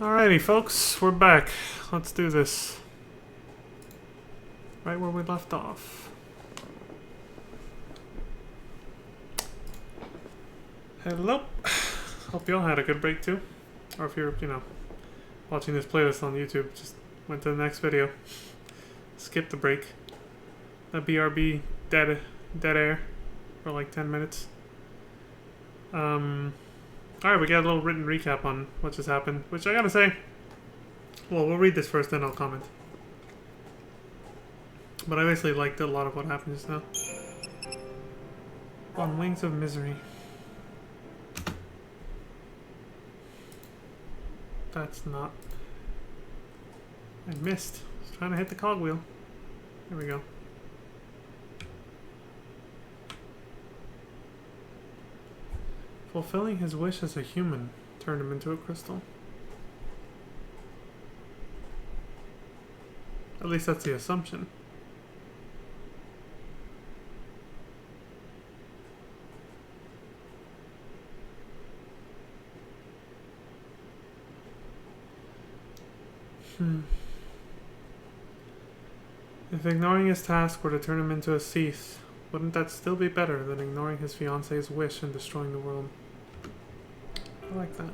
Alrighty, folks, we're back. Let's do this. Right where we left off. Hello. Hope you all had a good break too. Or if you're, watching this playlist on YouTube, just went to the next video. Skip the break. The BRB dead air for like 10 minutes. Alright, we got a little written recap on what just happened, which I gotta say, well, we'll read this first, then I'll comment. But I basically liked a lot of what happened just now. On Wings of Misery. That's not... I missed. I was trying to hit the cogwheel. There we go. Fulfilling his wish as a human turned him into a crystal. At least that's the assumption. If ignoring his task were to turn him into a thief, wouldn't that still be better than ignoring his fiance's wish and destroying the world? I like that.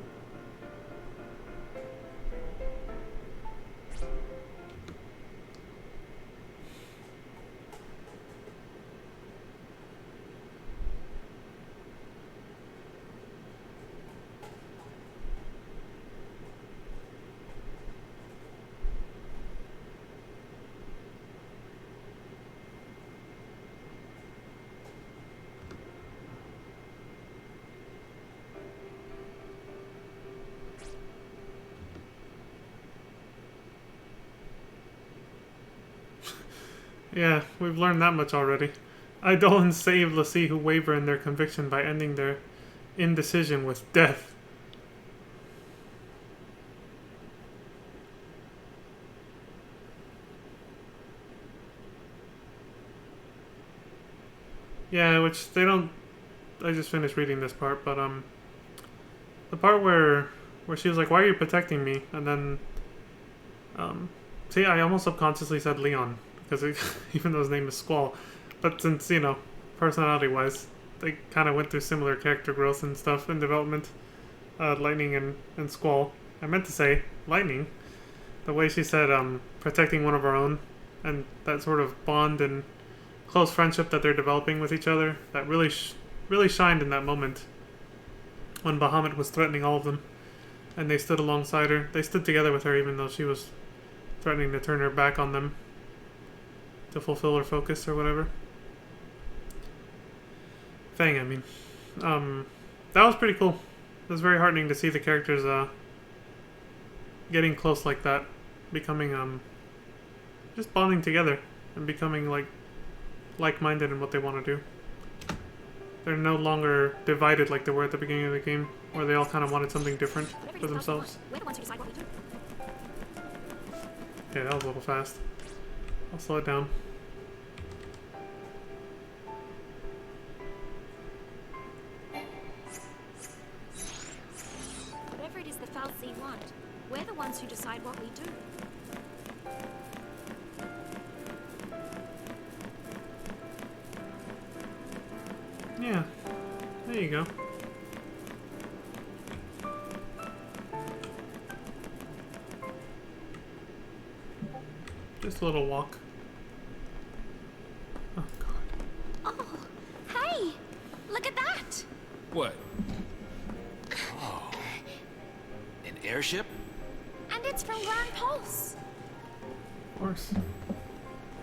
Yeah, we've learned that much already. Eidolons save Lassie who waver in their conviction by ending their indecision with death. Yeah, which they don't... I just finished reading this part, but the part where she was like, "Why are you protecting me?" And then see, I almost subconsciously said Leon. Because even though his name is Squall. But since, personality-wise, they kind of went through similar character growth and stuff in development. Lightning and Squall. I meant to say Lightning. The way she said protecting one of our own. And that sort of bond and close friendship that they're developing with each other. That really shined in that moment. When Bahamut was threatening all of them. And they stood alongside her. They stood together with her even though she was threatening to turn her back on them. To fulfill her focus or whatever. Thing, I mean. That was pretty cool. It was very heartening to see the characters getting close like that. Becoming, just bonding together. And becoming, like-minded in what they want to do. They're no longer divided like they were at the beginning of the game. Where they all kind of wanted something different for themselves. Okay, that was a little fast. I'll slow it down. Whatever it is the Fal'Cie want, we're the ones who decide what we do. Yeah, there you go. Just a little walk. Oh, God. Oh, hey! Look at that! What? Oh. An airship? And it's from Grand Pulse. Of course.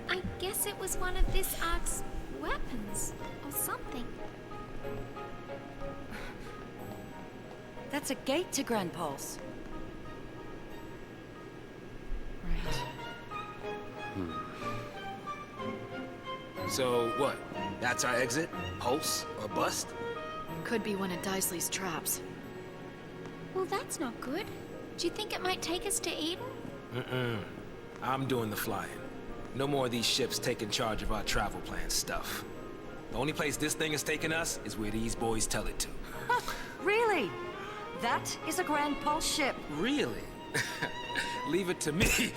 I guess it was one of this ark's weapons, or something. That's a gate to Grand Pulse. Right. So, what? That's our exit? Pulse? Or bust? Could be one of Daisley's traps. Well, that's not good. Do you think it might take us to Eden? I'm doing the flying. No more of these ships taking charge of our travel plan stuff. The only place this thing is taking us is where these boys tell it to. Really? That is a Grand Pulse ship. Really? Leave it to me.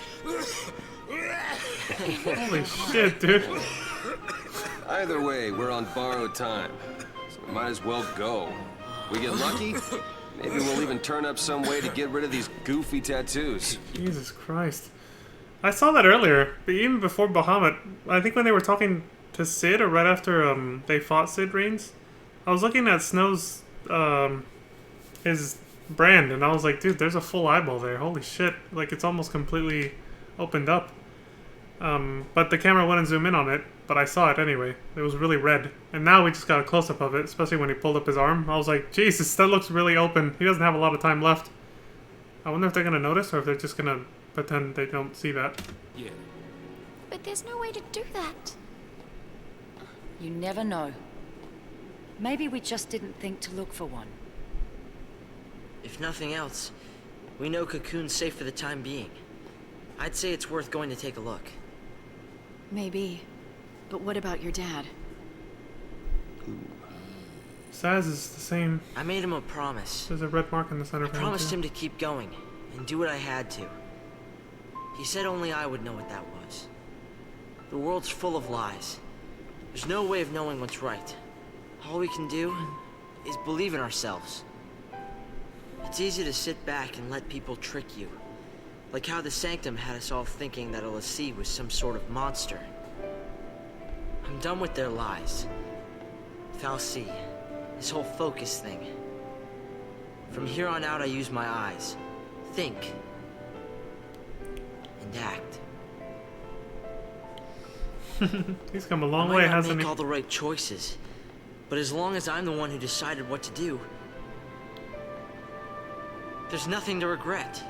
Holy shit, dude. Either way, we're on borrowed time, so we might as well go. We get lucky, maybe we'll even turn up some way to get rid of these goofy tattoos. Jesus Christ. I saw that earlier, but even before Bahamut, I think when they were talking to Sid, or right after they fought Sid Reigns, I was looking at Snow's, his brand, and I was like, dude, there's a full eyeball there. Holy shit. Like, it's almost completely opened up. But the camera wouldn't zoom in on it, but I saw it anyway. It was really red. And now we just got a close-up of it, especially when he pulled up his arm. I was like, Jesus, that looks really open. He doesn't have a lot of time left. I wonder if they're going to notice, or if they're just going to pretend they don't see that. Yeah. But there's no way to do that. You never know. Maybe we just didn't think to look for one. If nothing else, we know Cocoon's safe for the time being. I'd say it's worth going to take a look. Maybe. But what about your dad? Saz is the same. I made him a promise. There's a red mark in the center I of him, promised too. him to keep going, and do what I had to. He said only I would know what that was. The world's full of lies. There's no way of knowing what's right. All we can do is believe in ourselves. It's easy to sit back and let people trick you. Like how the Sanctum had us all thinking that a Lassie was some sort of monster. I'm done with their lies. Fal'Cie, this whole focus thing. From here on out, I use my eyes. Think. And act. He's come a long I way, might not hasn't make he? all the right choices, but as long as I'm the one who decided what to do, there's nothing to regret.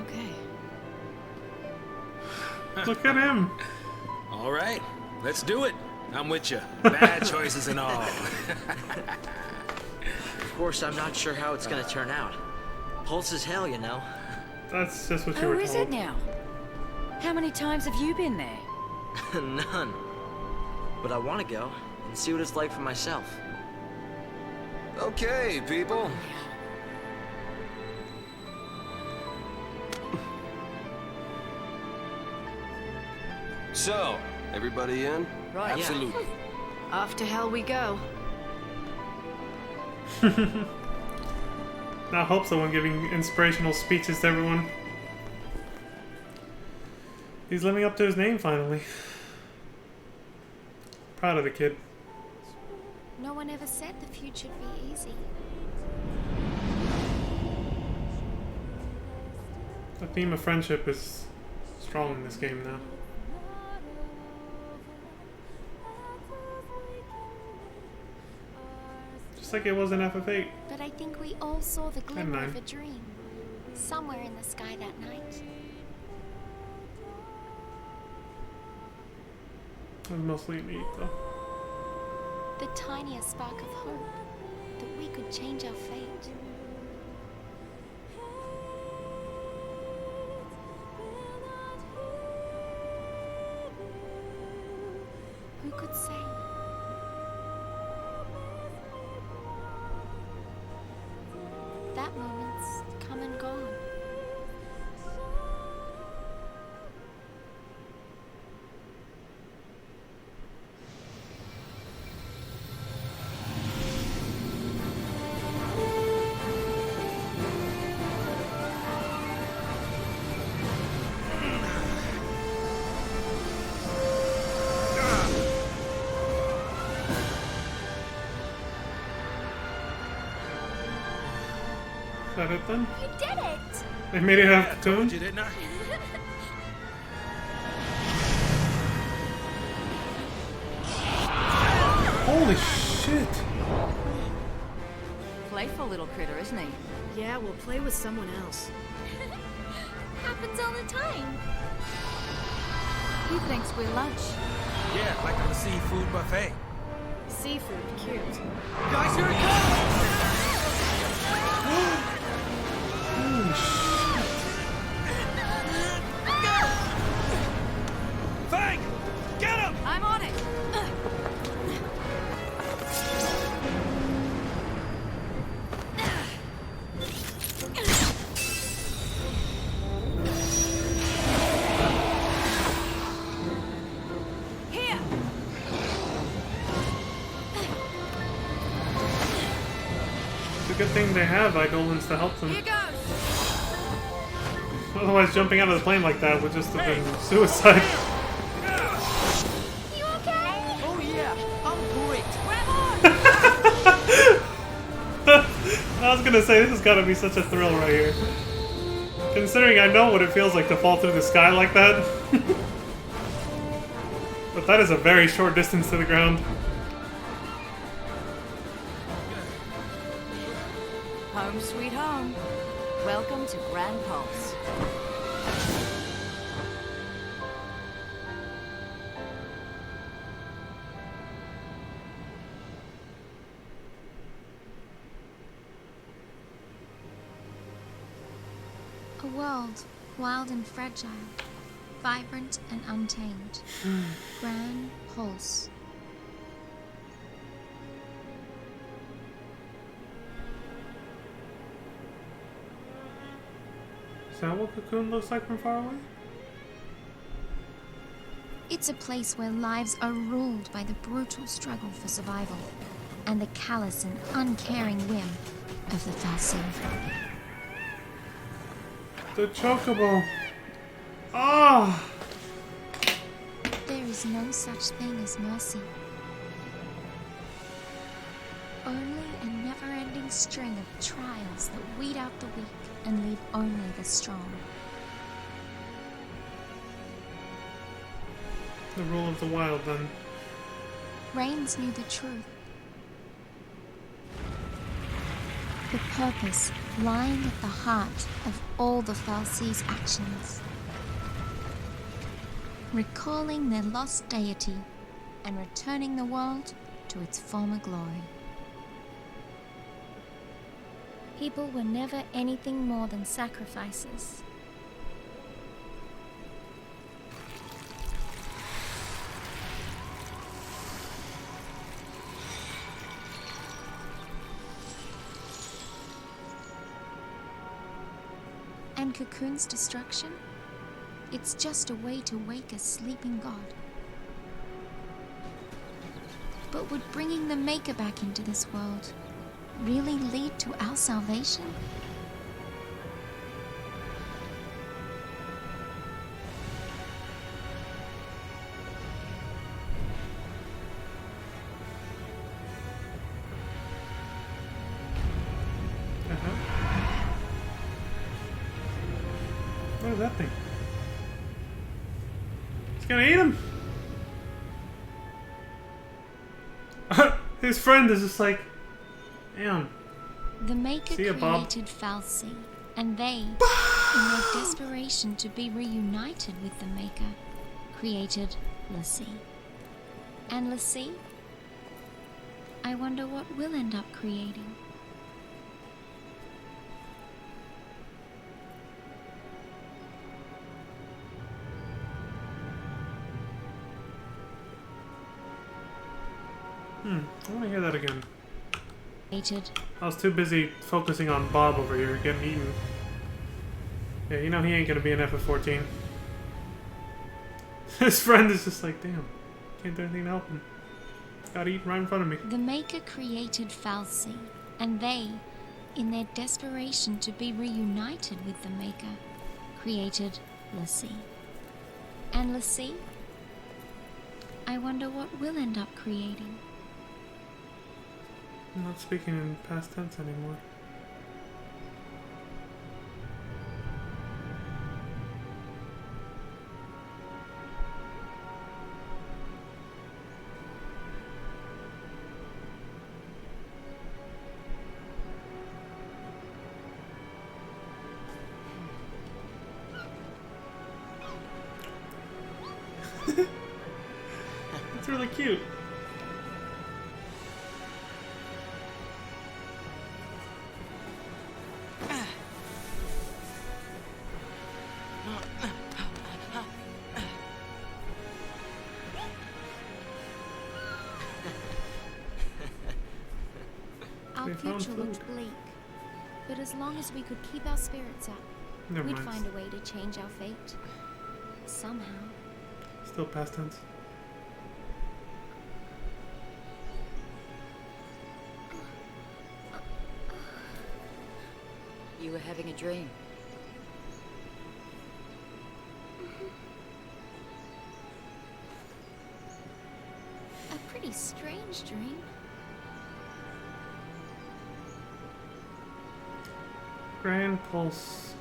Okay. Look at him. All right, let's do it. I'm with you. Bad choices and all. Of course, I'm not sure how it's gonna turn out. Pulse is hell, you know. That's just what you Oh, were is told. it now? How many times have you been there? None. But I want to go and see what it's like for myself. Okay, people. So, everybody in? Right. Absolutely. Off to hell we go. Now Hope's the one giving inspirational speeches to everyone. He's living up to his name finally. Proud of the kid. No one ever said the future'd be easy. The theme of friendship is strong in this game now. Just like it was in FF8. But I think we all saw the glimmer nine. of a dream. Somewhere in the sky that night. It was mostly neat though. The tiniest spark of hope that we could change our fate. Who could say? That moment's come and gone. Is that it then? You did it! They made it have I told Cocoon? you, didn't I? Holy shit! Playful little critter, isn't he? Yeah, we'll play with someone else. Happens all the time. He thinks we're lunch. Yeah, like on the seafood buffet. Seafood, cute. Guys, here it comes! Holy shit! Fang! Get him! I'm on it! good thing they have Eidolons to help them. Here goes. Otherwise, jumping out of the plane like that would just have been suicide. You okay? Oh yeah, I'm great. I was gonna say, this has gotta be such a thrill right here. Considering I know what it feels like to fall through the sky like that. But that is a very short distance to the ground. Home sweet home. Welcome to Grand Pulse. A world, wild and fragile, vibrant and untamed. Grand Pulse. Is that what Cocoon looks like from far away? It's a place where lives are ruled by the brutal struggle for survival and the callous and uncaring whim of the Fal'Cie. The Chocobo. Ah! There is no such thing as mercy. Only a never-ending string of trials that weed out the weak and leave only the strong. The rule of the wild, then. Reigns knew the truth. The purpose lying at the heart of all the Fal'Cie's actions. Recalling their lost deity and returning the world to its former glory. People were never anything more than sacrifices. And Cocoon's destruction? It's just a way to wake a sleeping god. But would bringing the Maker back into this world really lead to our salvation? What is that thing? It's gonna eat him! His friend is just like, damn. The Maker See ya, Bob. created Fal'Cie, and they, in their desperation to be reunited with the Maker, created l'Cie. And l'Cie? I wonder what we'll end up creating. I want to hear that again. Created. I was too busy focusing on Bob over here getting eaten. Yeah, you know he ain't gonna be an FF14. His friend is just like, damn, can't do anything to help him. Gotta eat right in front of me. The Maker created Fal'Cie, and they, in their desperation to be reunited with the Maker, created l'Cie. And l'Cie? I wonder what we'll end up creating. I'm not speaking in past tense anymore. It's really cute. Our We found future looked food. bleak, but as long as we could keep our spirits up, Never we'd mind. find a way to change our fate. Somehow. Still past tense. having a dream. A pretty strange dream. Grand Pulse.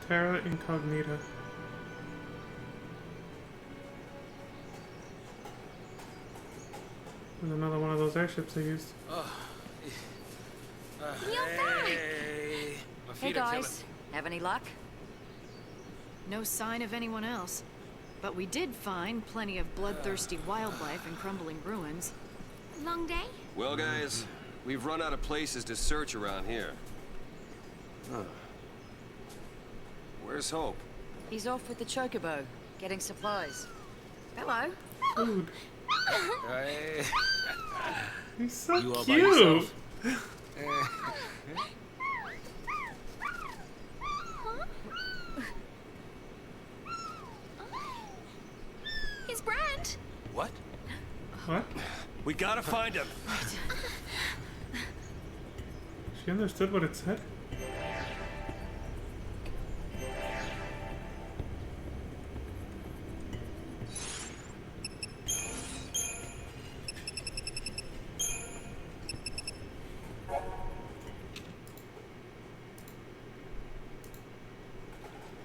Terra Incognita. There's another one of those airships I used. Hey, my Hey feet are killing guys, have any luck? No sign of anyone else. But we did find plenty of bloodthirsty wildlife and crumbling ruins. Long day? Well, guys, we've run out of places to search around here. Huh. Where's Hope? He's off with the chocobo, getting supplies. Hello. Food. Hey. He's so You all by cute. yourself? He's Brand. What? What? We gotta find him. She understood what it said?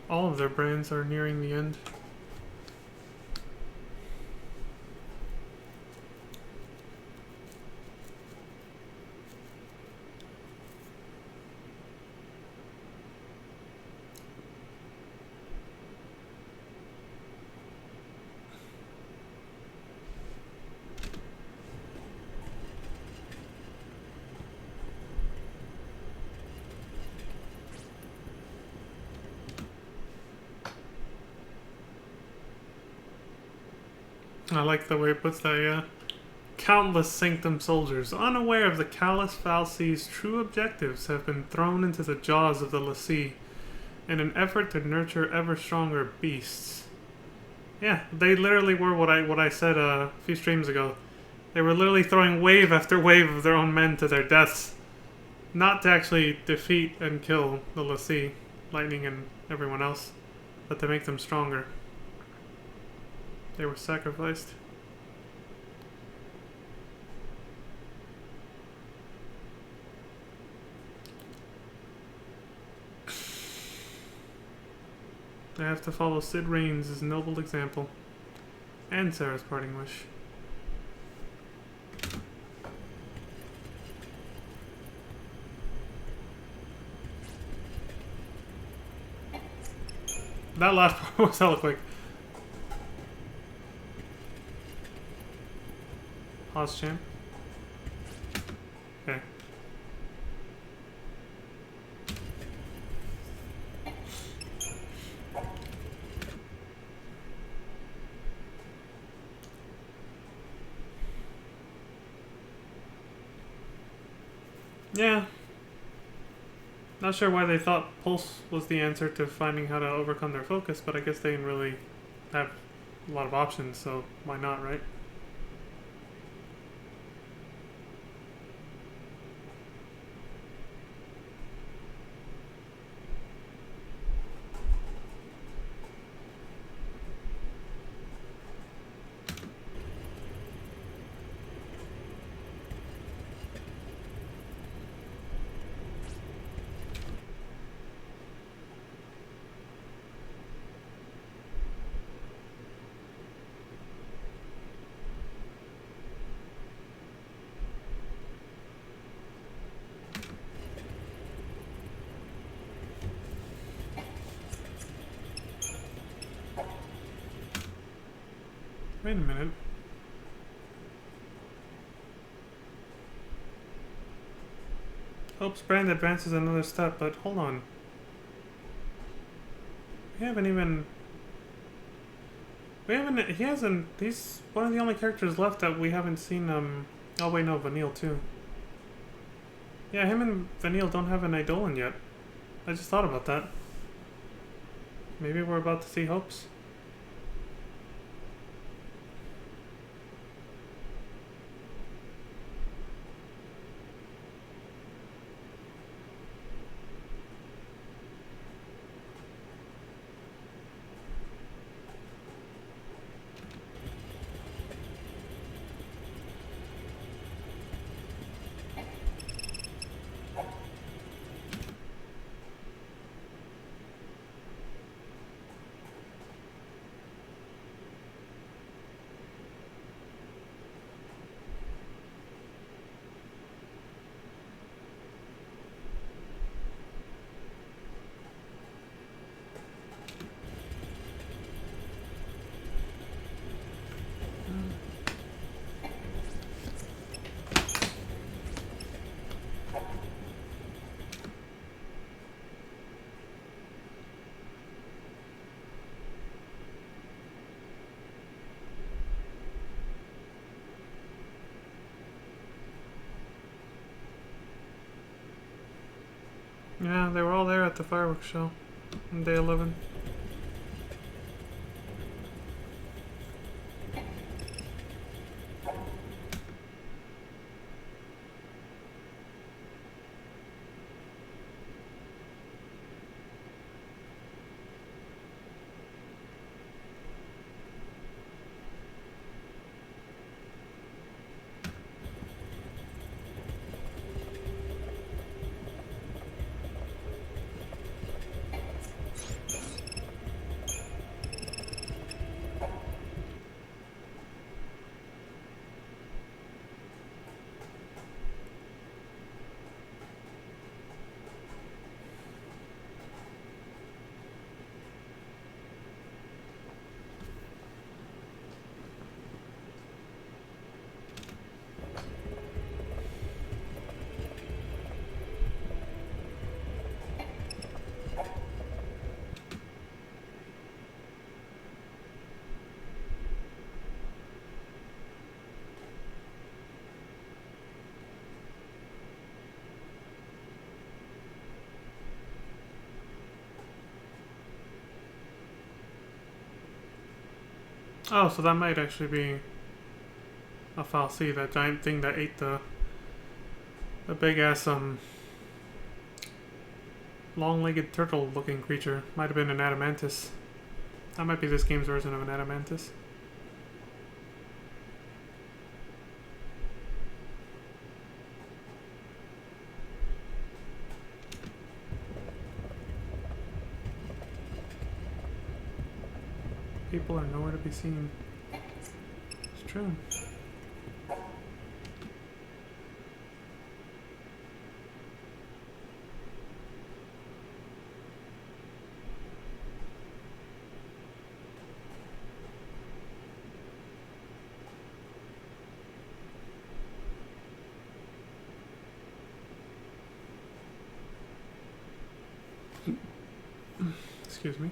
All of their brands are nearing the end. I like the way it puts that, yeah. Countless Sanctum soldiers, unaware of the callous Fal'Cie's true objectives, have been thrown into the jaws of the l'Cie in an effort to nurture ever stronger beasts. Yeah, they literally were what I said a few streams ago. They were literally throwing wave after wave of their own men to their deaths. Not to actually defeat and kill the l'Cie, Lightning and everyone else, but to make them stronger. They were sacrificed. I have to follow Sid Raines' noble example. And Sarah's parting wish. That last part was hella quick. Pause champ. Okay. Yeah. Not sure why they thought Pulse was the answer to finding how to overcome their focus, but I guess they didn't really have a lot of options, so why not, right? Wait a minute. Hope's brand advances another step, but hold on. We haven't even... He hasn't... He's one of the only characters left that we haven't seen, Oh wait, no, Vanille too. Yeah, him and Vanille don't have an Eidolon yet. I just thought about that. Maybe we're about to see Hope's. Yeah, they were all there at the fireworks show on day 11. Oh, so that might actually be a fal'Cie, that giant thing that ate the big ass long-legged turtle-looking creature. Might have been an adamantus. That might be this game's version of an adamantus. People are nowhere to be seen. It's true. Excuse me.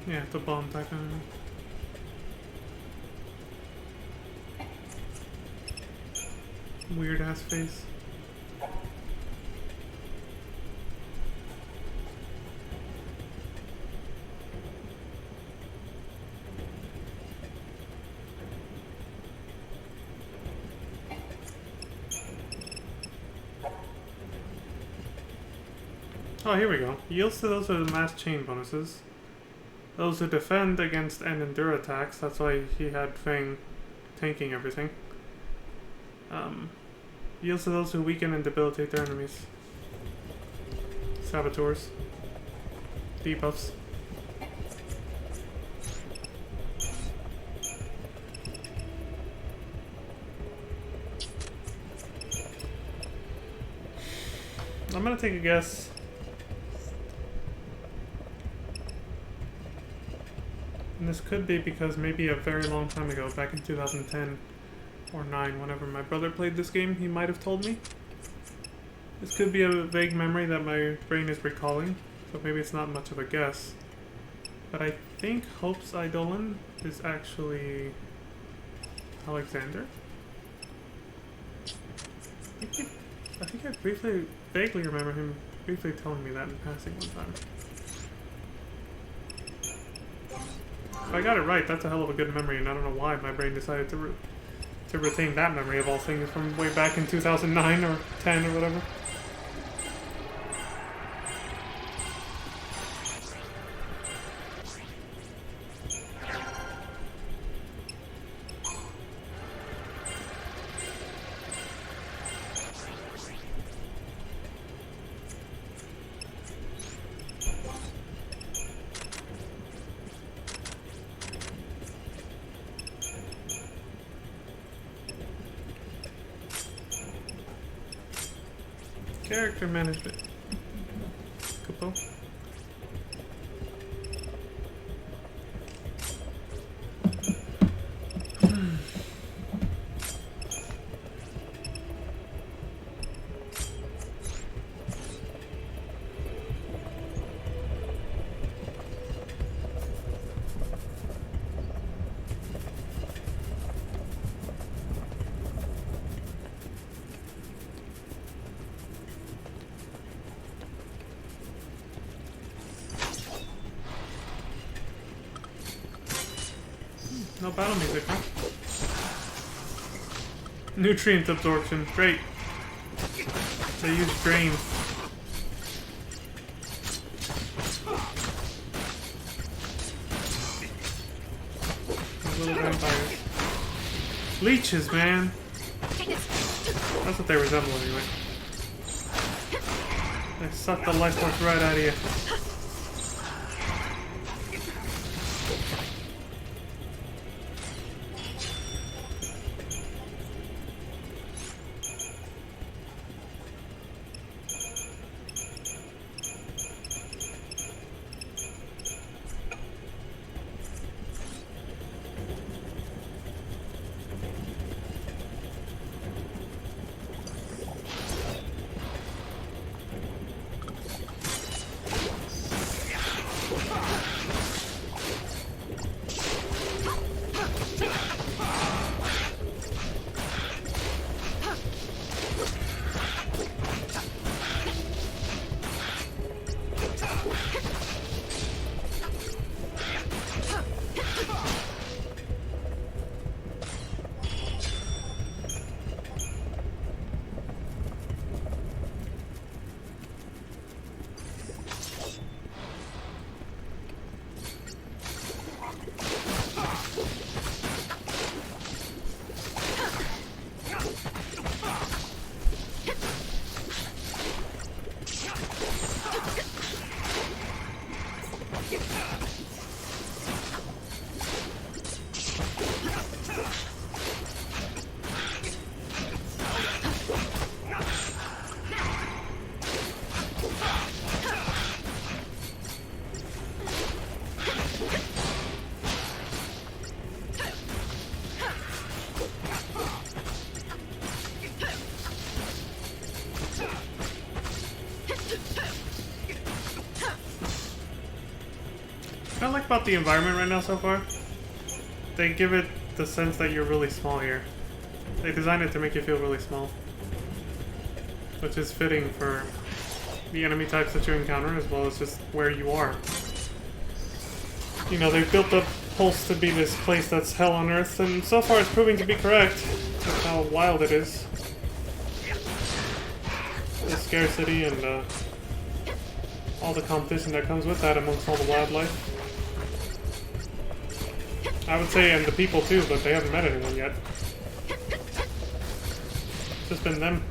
Yeah, it's a bomb type enemy. Weird ass face. Oh, here we go. Yields to those with mass chain bonuses. Those who defend against and endure attacks. That's why he had Fang tanking everything. Yields to those who weaken and debilitate their enemies. Saboteurs. Debuffs. I'm gonna take a guess. And this could be because maybe a very long time ago, back in 2010 or 9, whenever my brother played this game, he might have told me. This could be a vague memory that my brain is recalling, so maybe it's not much of a guess. But I think Hope's Eidolon is actually Alexander. I think I vaguely remember him briefly telling me that in passing one time. If I got it right, that's a hell of a good memory, and I don't know why my brain decided to retain that memory of all things from way back in 2009 or 10 or whatever. Character management. Couple. No battle music, huh? Nutrient absorption, great. They use drain. Little vampires. Leeches, man! That's what they resemble anyway. They suck the life force right out of you. I like about the environment right now so far. They give it the sense that you're really small here. They designed it to make you feel really small. Which is fitting for the enemy types that you encounter as well as just where you are. You know, they've built up Pulse to be this place that's hell on earth, and so far it's proving to be correct. That's how wild it is. The scarcity and all the competition that comes with that amongst all the wildlife. I would say, and the people too, but they haven't met anyone yet. It's just been them.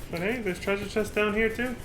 But hey, there's treasure chests down here too.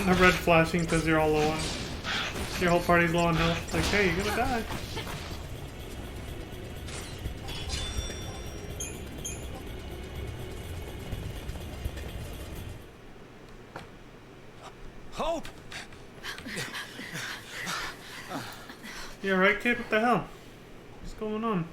A red flashing because you're all low on. Your whole party's low on health. Like, hey, you're gonna die. Hope! You alright, kid? What the hell? What's going on?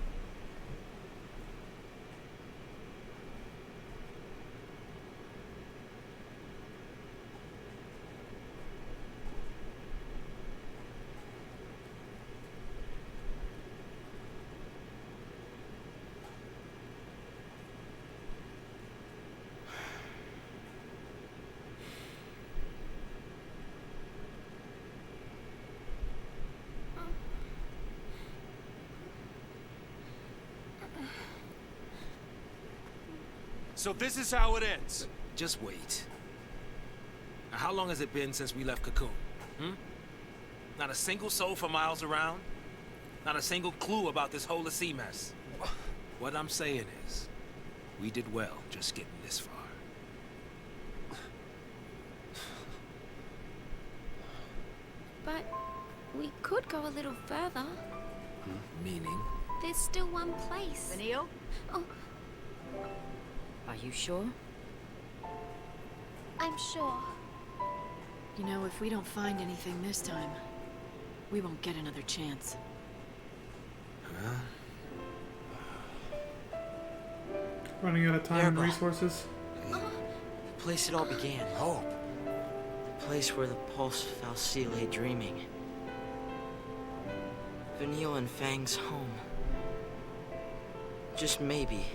So this is how it ends. Just wait. Now, how long has it been since we left Cocoon? Not a single soul for miles around? Not a single clue about this whole sea mess? What I'm saying is, we did well just getting this far. But we could go a little further. Meaning? There's still one place. Benio? Oh, Are you sure? I'm sure. You know, if we don't find anything this time, we won't get another chance. Running out of time and Terrible. resources. The place it all began. Hope. The place where the Pulse Fal'Cie lay dreaming. Vanille and Fang's home. Just maybe,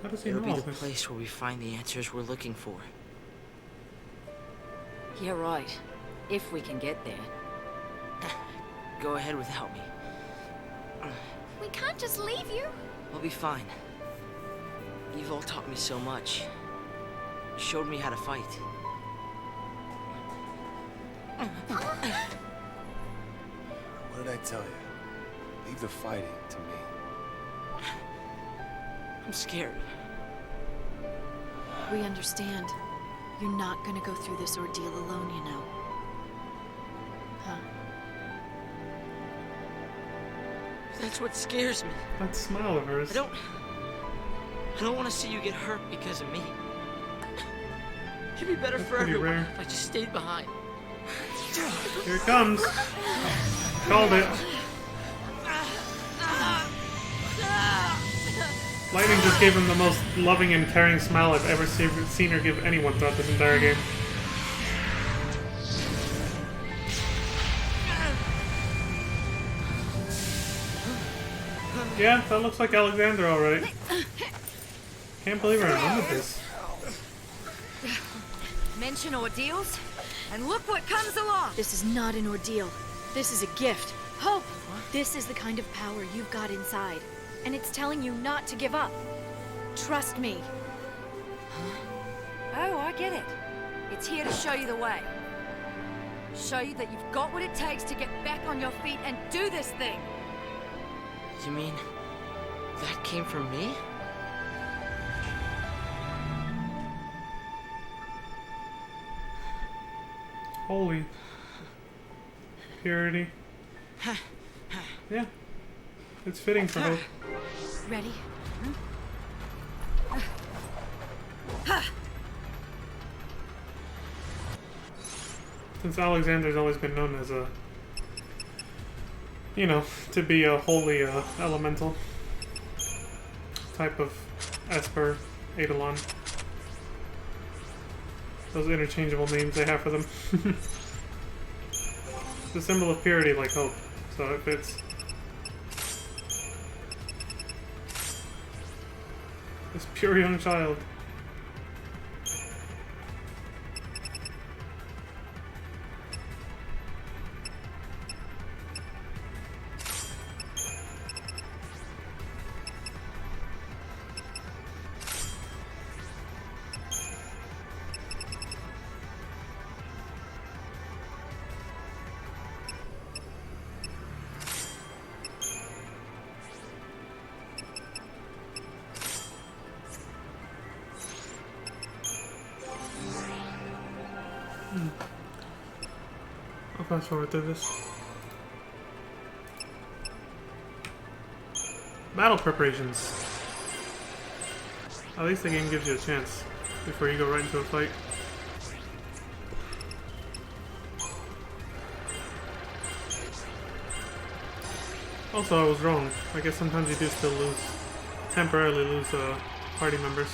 How does he it'll know be all the this? place where we find the answers we're looking for. You're right. If we can get there. Go ahead without me. We can't just leave you. We'll be fine. You've all taught me so much. Showed me how to fight. What did I tell you? Leave the fighting to me. I'm scared. We understand. You're not gonna go through this ordeal alone, you know. Huh? That's what scares me. That smile of hers. I don't want to see you get hurt because of me. It'd be better That's for pretty everyone rare. if I just stayed behind. Here it comes. Called it. Lightning just gave him the most loving and caring smile I've ever seen her give anyone throughout this entire game. Yeah, that looks like Alexander alright. Can't believe I remembered this. Mention ordeals, and look what comes along. This is not an ordeal. This is a gift. Hope! This is the kind of power you've got inside. And it's telling you not to give up. Trust me. Oh, I get it. It's here to show you the way. Show you that you've got what it takes to get back on your feet and do this thing. You mean that came from me? Holy purity. Yeah. It's fitting for Hope. Ready? Since Alexander's always been known as a, you know, to be a holy elemental type of Esper, Eidolon. Those interchangeable names they have for them. It's a symbol of purity like hope, so it fits. This pure young child. I'll fast forward through this. Battle preparations. At least the game gives you a chance before you go right into a fight. Also, I was wrong. I guess sometimes you do still temporarily lose party members.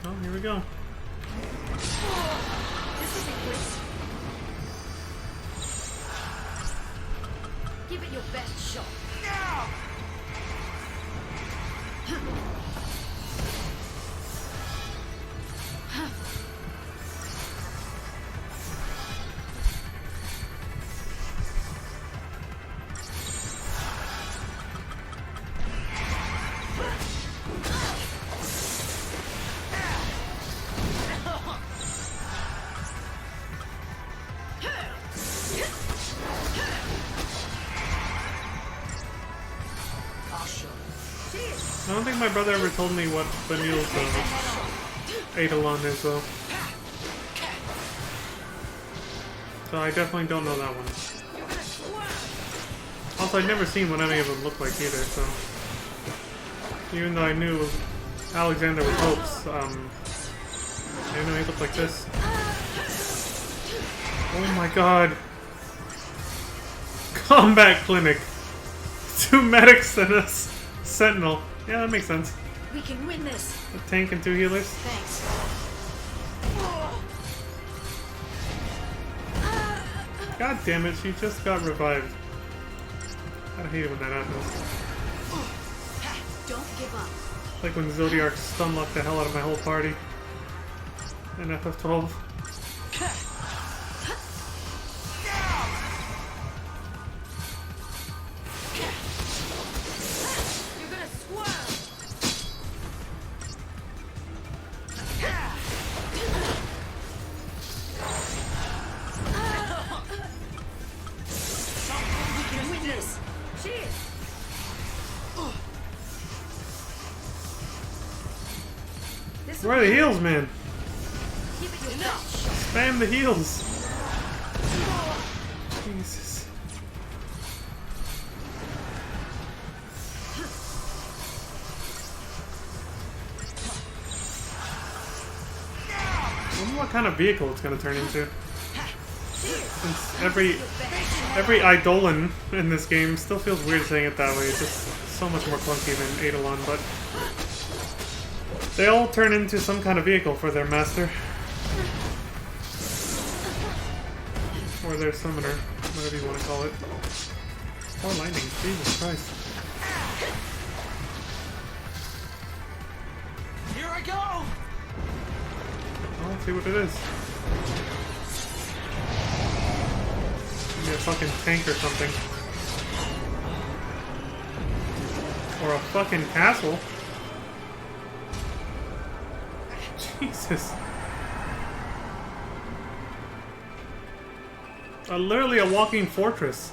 Oh, here we go. This isn't good. Give it your best shot. I don't think my brother ever told me what Vanille's Eidolon is, though. So I definitely don't know that one. Also, I'd never seen what any of them looked like either, so... Even though I knew Alexander was Hope's, I didn't know he looked like this. Oh my god. Combat clinic. 2 medics and a sentinel. Yeah, that makes sense. We can win this. A tank and 2 healers. Thanks. God damn it, she just got revived. I hate it when that happens. give up. Like when Zodiac stunlocked the hell out of my whole party in FF12. You're gonna swerve. We can win this. Cheers. Where are the heals, man? Keep it your notch. Spam the heals. Jesus. I wonder what kind of vehicle it's gonna turn into. Since every Eidolon in this game still feels weird saying it that way. It's just so much more clunky than Eidolon, but they all turn into some kind of vehicle for their master. Or their summoner, whatever you want to call it. Or lightning, Jesus Christ. Here I go! Oh, let's see what it is. Maybe a fucking tank or something. Or a fucking castle. Jesus. Literally a walking fortress.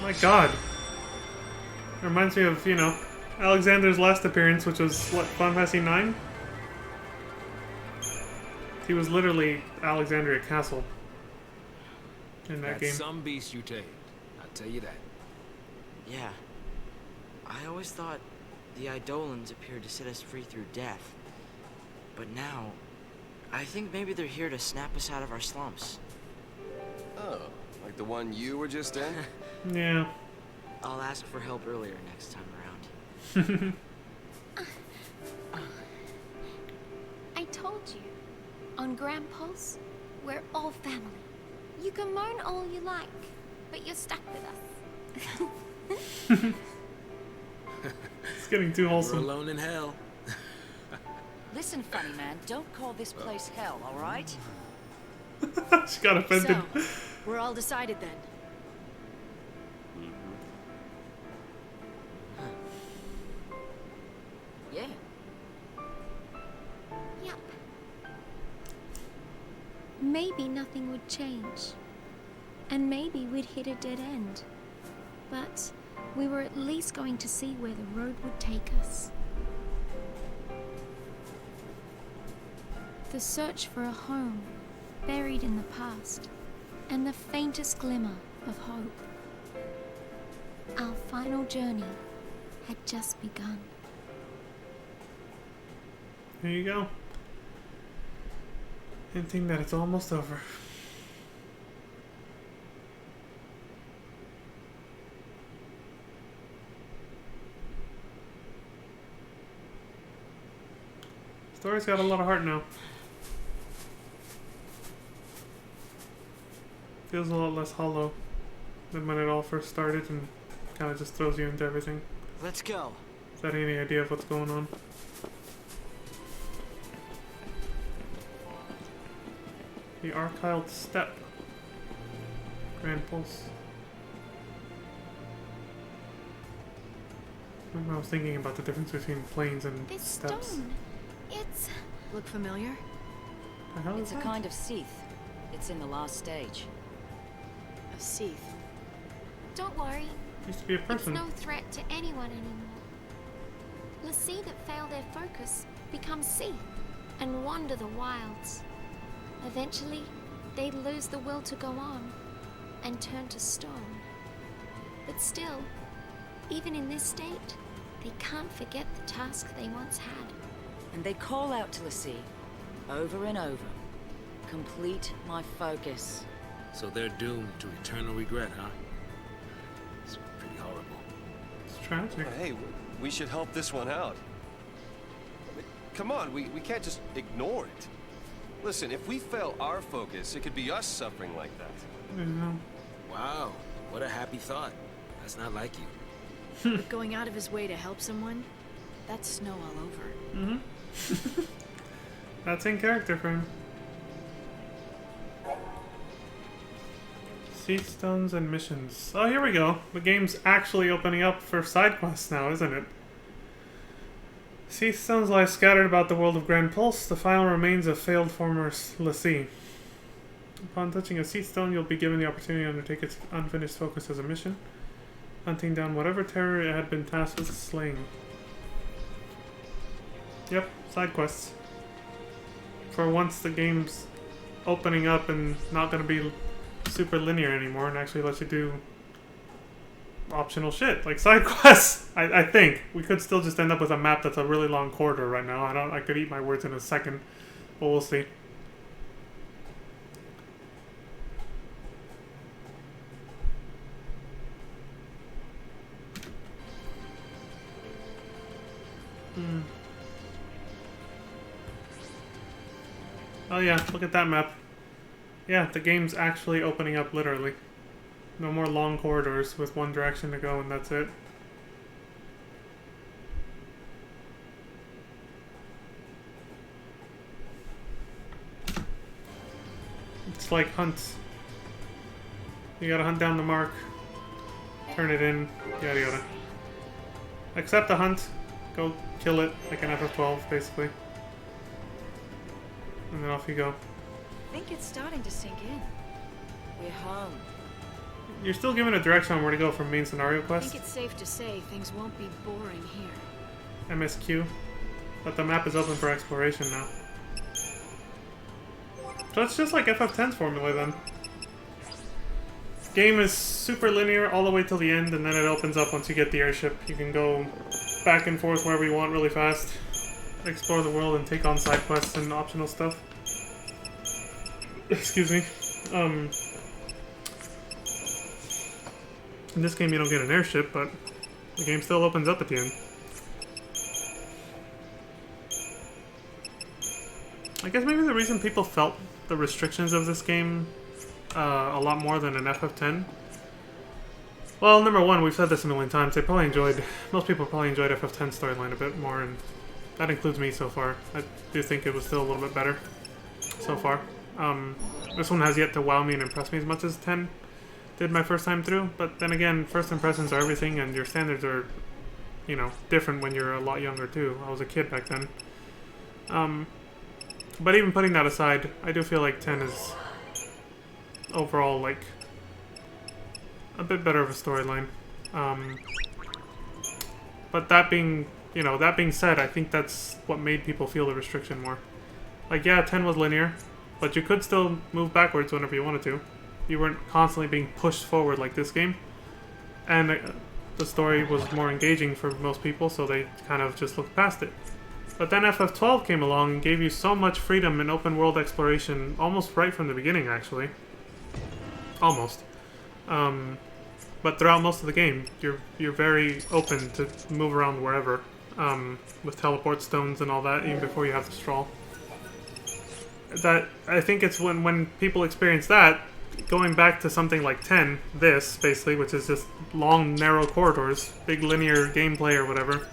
My god. It reminds me of, you know, Alexander's last appearance, which was, what, Final Fantasy 9? He was literally Alexandria Castle in that That's game. some beast you tamed. I'll tell you that. Yeah. I always thought the Eidolons appeared to set us free through death. But now, I think maybe they're here to snap us out of our slumps. Oh, like the one you were just in? Yeah. I'll ask for help earlier next time around. I told you. On Grand Pulse, we're all family. You can moan all you like, but you're stuck with us. It's getting too We're wholesome. alone in hell. Listen, funny man, don't call this place hell, all right? She got offended. So, we're all decided then. Yeah. Yep. Maybe nothing would change. And maybe we'd hit a dead end. But we were at least going to see where the road would take us. The search for a home, buried in the past, and the faintest glimmer of hope. Our final journey had just begun. There you go. Hinting that it's almost over. Story's got a lot of heart now. Feels a lot less hollow than when it all first started and kind of just throws you into everything. Let's go. Is that any idea of what's going on? The Untitled Step. Grand Pulse. I was thinking about the difference between planes and This steps. stone, it's... Look familiar? The hell is It's a that? kind of Seath. It's in the last stage. A Seath. Don't worry, Used to be a it's person. no threat to anyone anymore. The sea that fail their focus becomes sea and wander the wilds. Eventually, they lose the will to go on and turn to stone. But still, even in this state, they can't forget the task they once had. And they call out to the sea, over and over. Complete my focus. So they're doomed to eternal regret, huh? It's pretty horrible. It's tragic. Hey, we should help this one out. I mean, come on, we can't just ignore it. Listen, if we fail our focus, it could be us suffering like that. Yeah. Wow, what a happy thought. That's not like you. Going out of his way to help someone, That's snow all over. Mm-hmm. That's in character for him. Seed stones and missions. Oh, here we go. The game's actually opening up for side quests now, isn't it? Seed stones lie scattered about the world of Grand Pulse, the final remains of failed former Lassie. Upon touching a seed stone, you'll be given the opportunity to undertake its unfinished focus as a mission, hunting down whatever terror it had been tasked with slaying. Yep, side quests. For once, the game's opening up and not going to be super linear anymore, and actually lets you do optional shit like side quests. I think we could still just end up with a map that's a really long corridor right now. I could eat my words in a second, but we'll see. Oh yeah, look at that map. Yeah, the game's actually opening up literally. No more long corridors with one direction to go and that's it. It's like hunts. You gotta hunt down the mark, turn it in, yada yada. Accept the hunt, go kill it like an FF12 basically. And then off you go. I think it's starting to sink in. We're home. You're still given a direction on where to go from main scenario I quest. think it's safe to say things won't be boring here. MSQ. But the map is open for exploration now. So it's just like FF10's formula then. Game is super linear all the way till the end, and then it opens up once you get the airship. You can go back and forth wherever you want really fast. Explore the world and take on side quests and optional stuff. Excuse me. In this game you don't get an airship, but the game still opens up at the end. I guess maybe the reason people felt the restrictions of this game a lot more than an FF10. Well, number one, we've said this a million times, most people probably enjoyed FF10's storyline a bit more, and that includes me so far. I do think it was still a little bit better so far. This one has yet to wow me and impress me as much as 10 did my first time through, but then again, first impressions are everything, and your standards are, you know, different when you're a lot younger too. I was a kid back then. But even putting that aside, I do feel like 10 is overall like a bit better of a storyline. But that being said, I think that's what made people feel the restriction more. Like, yeah, 10 was linear, but you could still move backwards whenever you wanted to. You weren't constantly being pushed forward like this game. And the story was more engaging for most people, so they kind of just looked past it. But then FF12 came along and gave you so much freedom in open world exploration, almost right from the beginning, actually. Almost. But throughout most of the game, you're very open to move around wherever, with teleport stones and all that, even before you have the Strawl. That, I think it's when people experience that, going back to something like 10, this, basically, which is just long, narrow corridors, big linear gameplay or whatever,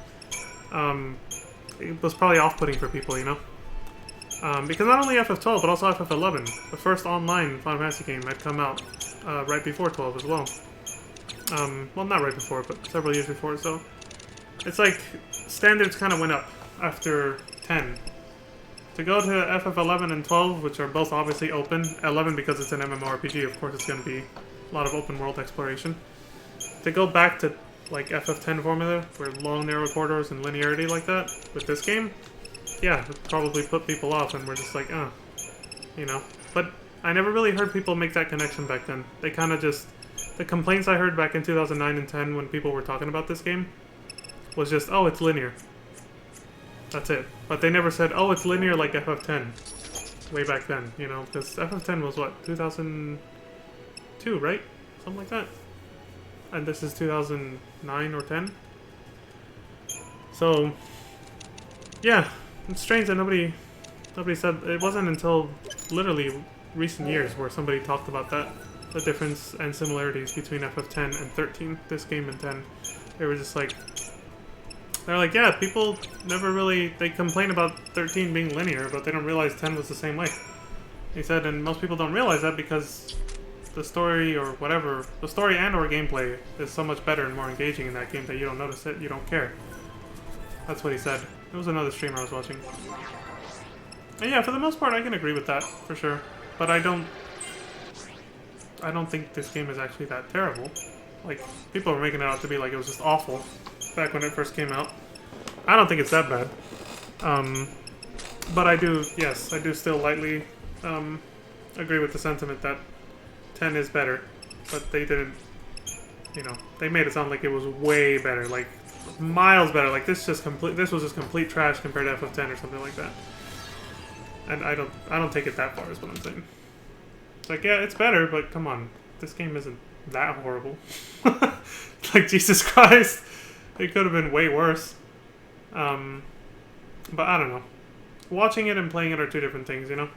it was probably off-putting for people, you know? Because not only FF12, but also FF11, the first online Final Fantasy game had come out right before 12 as well. Well, not right before, but several years before, so it's like standards kind of went up after 10. To go to FF11 and 12, which are both obviously open, 11 because it's an MMORPG, of course it's going to be a lot of open world exploration. To go back to like FF10 formula, where long narrow corridors and linearity like that, with this game, yeah, it probably put people off, and we're just like, you know. But I never really heard people make that connection back then. They kind of just, the complaints I heard back in 2009 and 10 when people were talking about this game was just, oh, it's linear. That's it. But they never said, oh, it's linear like FF10. Way back then, you know, because FF10 was what, 2002, right? Something like that. And this is 2009 or 10. So, yeah, it's strange that nobody said, it wasn't until literally recent years where somebody talked about that, the difference and similarities between FF10 and 13, this game and 10. They were just like, They're like, yeah, people never really, they complain about 13 being linear, but they don't realize 10 was the same way. He said, and most people don't realize that because the story or whatever, the story and or gameplay is so much better and more engaging in that game that you don't notice it, you don't care. That's what he said. It was another stream I was watching. And yeah, for the most part, I can agree with that, for sure. But I don't think this game is actually that terrible. Like, people were making it out to be like it was just awful back when it first came out. I don't think it's that bad. But I do still lightly agree with the sentiment that 10 is better. But they didn't, you know, they made it sound like it was way better, like miles better. Like this was just complete trash compared to FF10 or something like that. And I don't take it that far is what I'm saying. It's like, yeah, it's better, but come on, this game isn't that horrible. Like, Jesus Christ, it could have been way worse. But I don't know. Watching it and playing it are two different things, you know?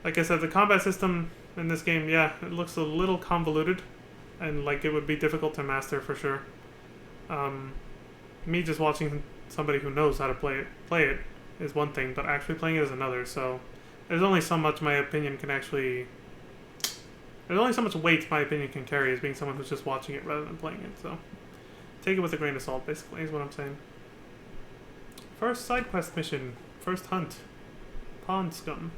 Like I said, the combat system in this game, yeah, it looks a little convoluted, and like it would be difficult to master for sure. Me just watching somebody who knows how to play it is one thing, but actually playing it is another, so there's only so much my opinion can actually... There's only so much weight my opinion can carry as being someone who's just watching it rather than playing it, so... Take it with a grain of salt, basically, is what I'm saying. First side quest mission. First hunt. Pond scum.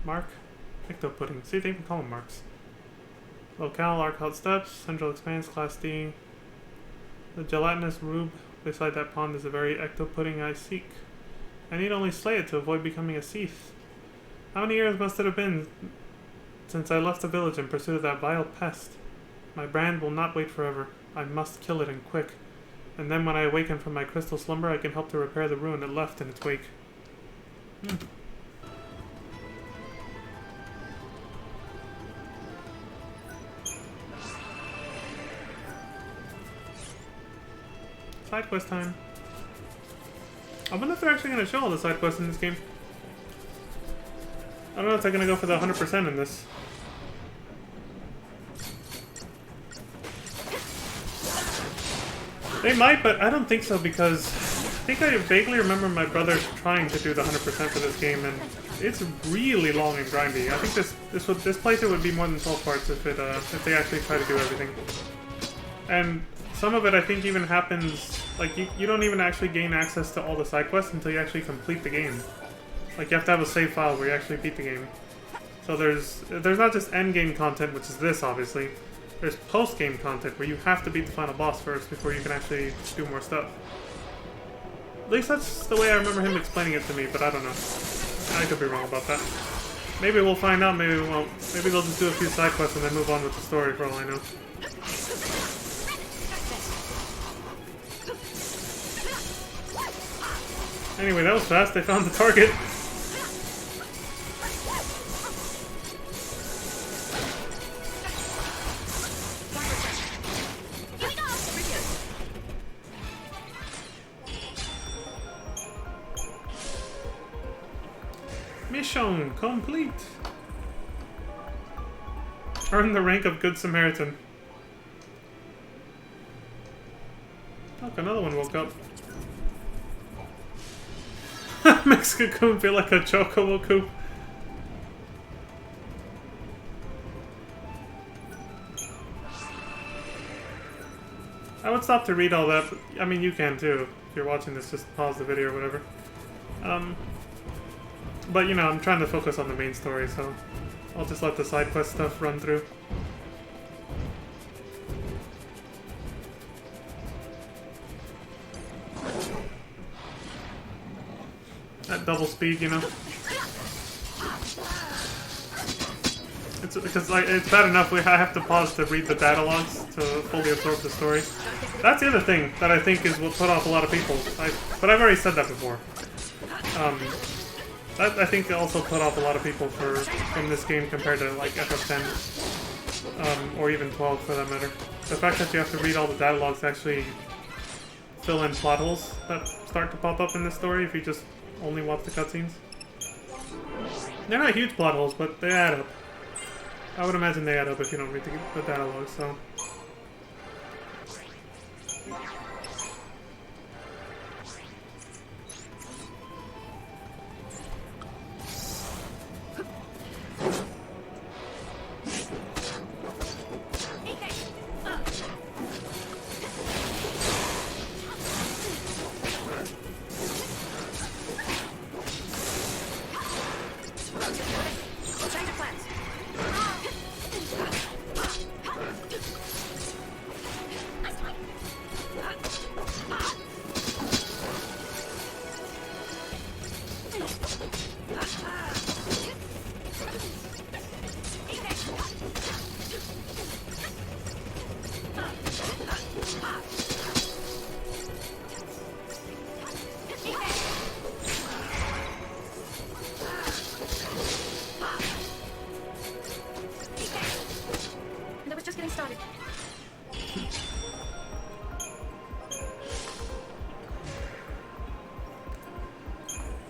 Mark. Ecto pudding. See, they even call them marks. Locale, Arcade Steps, Central Expanse, Class D. The gelatinous rube beside that pond is the very ecto pudding I seek. I need only slay it to avoid becoming a thief. How many years must it have been since I left the village in pursuit of that vile pest? My brand will not wait forever. I must kill it and quick. And then when I awaken from my crystal slumber, I can help to repair the ruin it left in its wake. Side quest time. I wonder if they're actually going to show all the side quests in this game. I don't know if they're going to go for the 100% in this. They might, but I don't think so because I think I vaguely remember my brother trying to do the 100% for this game, and it's really long and grindy. I think this playthrough would be more than 12 parts if they actually try to do everything. And some of it I think even happens, like you don't even actually gain access to all the side quests until you actually complete the game. Like you have to have a save file where you actually beat the game. So there's not just end game content, which is this obviously. There's post-game content where you have to beat the final boss first before you can actually do more stuff. At least that's the way I remember him explaining it to me, but I don't know. I could be wrong about that. Maybe we'll find out, maybe we won't. Maybe they'll just do a few side quests and then move on with the story for all I know. Anyway, that was fast. They found the target. Mission complete. Earn the rank of Good Samaritan. Look, another one woke up. Makes Cocoon feel like a chocobo coop. I would stop to read all that, but, I mean, you can too. If you're watching this, just pause the video or whatever. But, you know, I'm trying to focus on the main story, so I'll just let the side quest stuff run through. At double speed, you know? It's because like it's bad enough I have to pause to read the data logs to fully absorb the story. That's the other thing that I think is what put off a lot of people. But I've already said that before. That I think also put off a lot of people from this game compared to like FF10, or even 12 for that matter. The fact that you have to read all the data logs to actually fill in plot holes that start to pop up in this story if you just only watch the cutscenes. They're not huge plot holes, but they add up. I would imagine they add up if you don't read the data logs, so... was just getting started.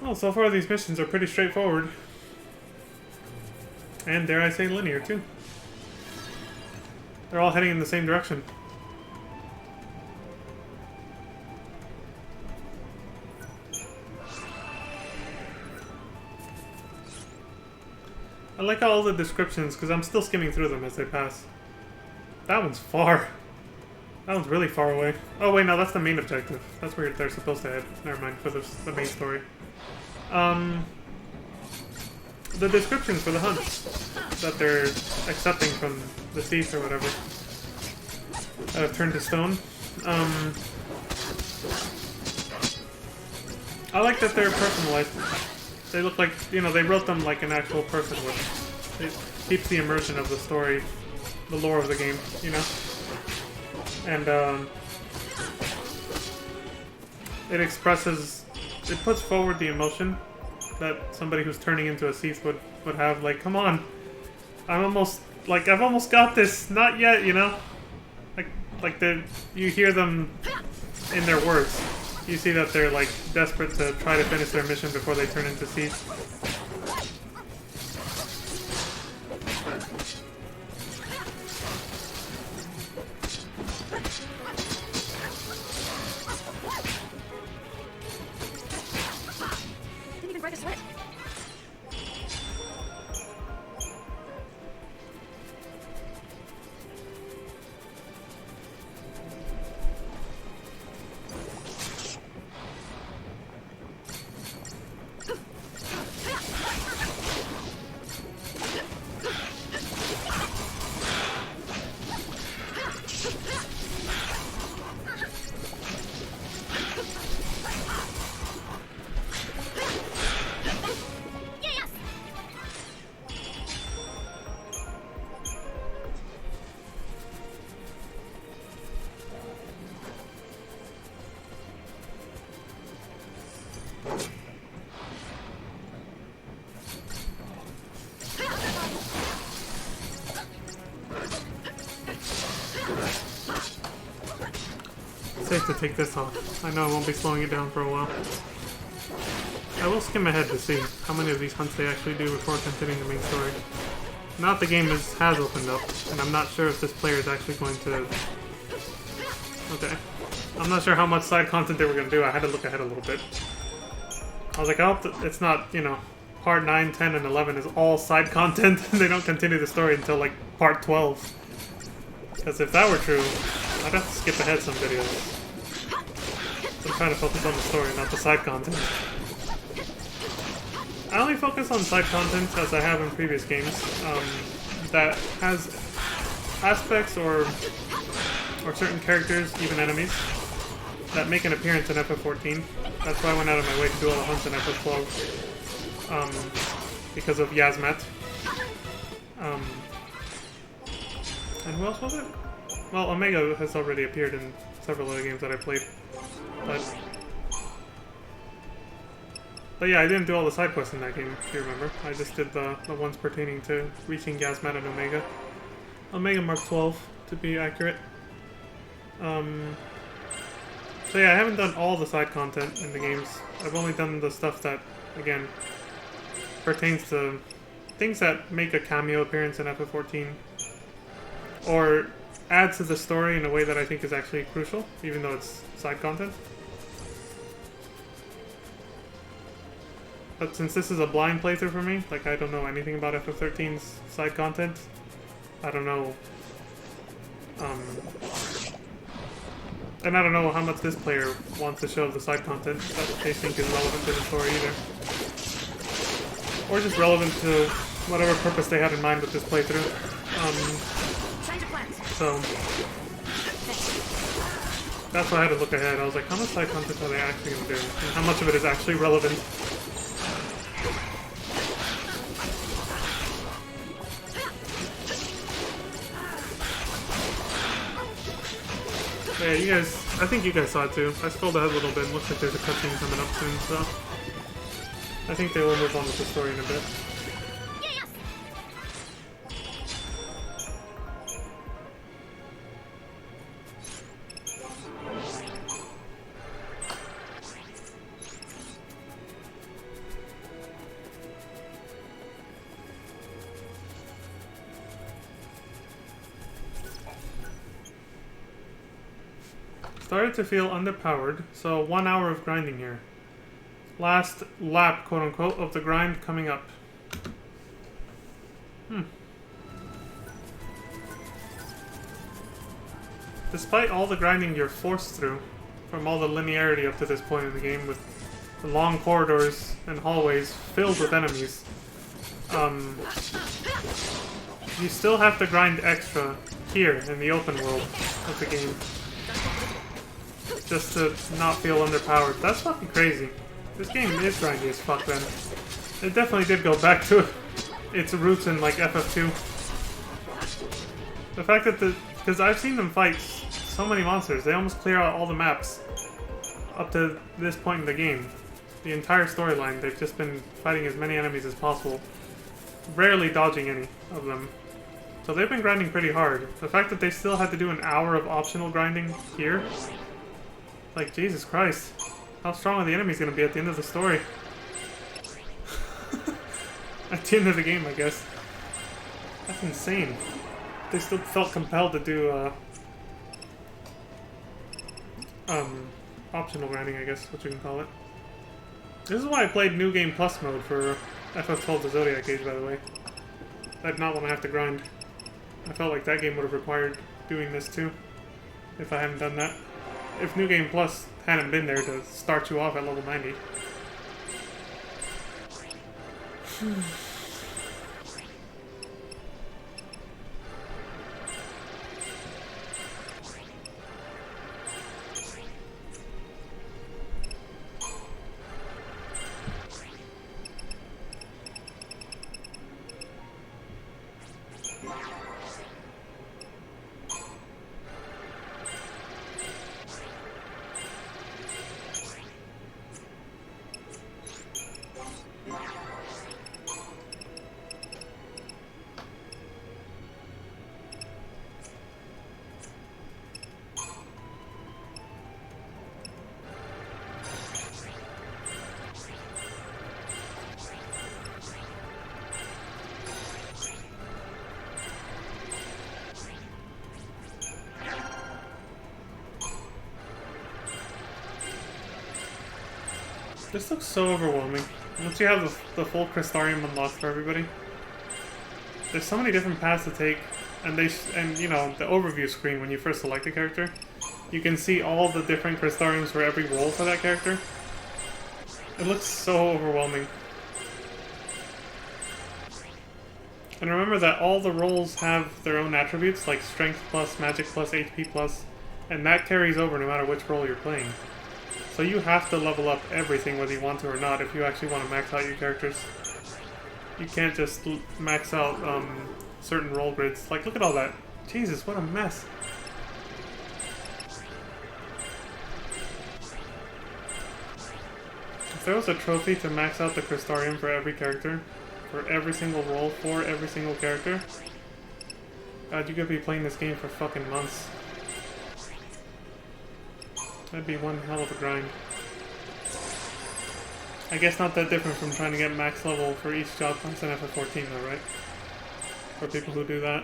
Well, so far these missions are pretty straightforward. And dare I say linear, too. They're all heading in the same direction. I like all the descriptions, because I'm still skimming through them as they pass. That one's far. That one's really far away. Oh wait, no, that's the main objective. That's where they're supposed to head. Never mind, for the main story. The descriptions for the hunts that they're accepting from the thief or whatever that have turned to stone. I like that they're personalized. They look like, you know, they wrote them like an actual person would. It keeps the immersion of the story, the lore of the game, you know? And, it expresses, it puts forward the emotion that somebody who's turning into a thief would have. Like, come on, I've almost got this, not yet, you know? Like you hear them in their words. You see that they're like desperate to try to finish their mission before they turn into thieves. Didn't even break a sweat. Safe to take this off. I know I won't be slowing it down for a while. I will skim ahead to see how many of these hunts they actually do before continuing the main story. Now that the game has opened up, and I'm not sure if this player is actually going to... Okay. I'm not sure how much side content they were going to do. I had to look ahead a little bit. I was like, I hope that it's not, you know, part 9, 10, and 11 is all side content, and they don't continue the story until, like, part 12. Because if that were true, I'd have to skip ahead some videos. I'm trying to focus on the story, not the side content. I only focus on side content, as I have in previous games, that has aspects or certain characters, even enemies, that make an appearance in FF14. That's why I went out of my way to do all the hunts in FF12. Because of Yasmet. And who else was it? Well, Omega has already appeared in several other games that I played. But yeah, I didn't do all the side quests in that game, if you remember. I just did the ones pertaining to reaching Yasmet and Omega. Omega Mark 12, to be accurate. So yeah, I haven't done all the side content in the games. I've only done the stuff that, again, pertains to things that make a cameo appearance in FF14. Or adds to the story in a way that I think is actually crucial, even though it's side content. But since this is a blind playthrough for me, like I don't know anything about FF13's side content, I don't know, and I don't know how much this player wants to show of the side content that they think is relevant to the story either. Or just relevant to whatever purpose they had in mind with this playthrough. So, that's why I had to look ahead. I was like, how much side content are they actually going to do? And how much of it is actually relevant? Yeah, you guys, I think you guys saw it too. I scrolled ahead a little bit and looks like there's a cutscene coming up soon, so I think they will move on with the story in a bit. Started to feel underpowered, so 1 hour of grinding here. Last lap, quote unquote, of the grind coming up. Despite all the grinding you're forced through, from all the linearity up to this point in the game, with the long corridors and hallways filled with enemies, you still have to grind extra here in the open world of the game. Just to not feel underpowered. That's fucking crazy. This game is grindy as fuck then. It definitely did go back to its roots in like FF2. The fact that because I've seen them fight so many monsters, they almost clear out all the maps up to this point in the game. The entire storyline, they've just been fighting as many enemies as possible, rarely dodging any of them. So they've been grinding pretty hard. The fact that they still had to do an hour of optional grinding here, like, Jesus Christ. How strong are the enemies going to be at the end of the story? At the end of the game, I guess. That's insane. They still felt compelled to do, optional grinding, I guess, what you can call it. This is why I played New Game Plus mode for FF12 The Zodiac Age, by the way. I did not want to have to grind. I felt like that game would have required doing this too, if I hadn't done that. If New Game Plus hadn't been there to start you off at level 90. This looks so overwhelming. Once you have the full Crystarium unlocked for everybody, there's so many different paths to take, and you know, the overview screen when you first select a character, you can see all the different Crystariums for every role for that character. It looks so overwhelming. And remember that all the roles have their own attributes, like Strength plus, Magic plus, HP plus, and that carries over no matter which role you're playing. So you have to level up everything whether you want to or not if you actually want to max out your characters. You can't just max out certain role grids. Like, look at all that. Jesus, what a mess. If there was a trophy to max out the Crystarium for every character, for every single role, for every single character, God, you could be playing this game for fucking months. That'd be one hell of a grind. I guess not that different from trying to get max level for each job class in FF14 though, right? For people who do that.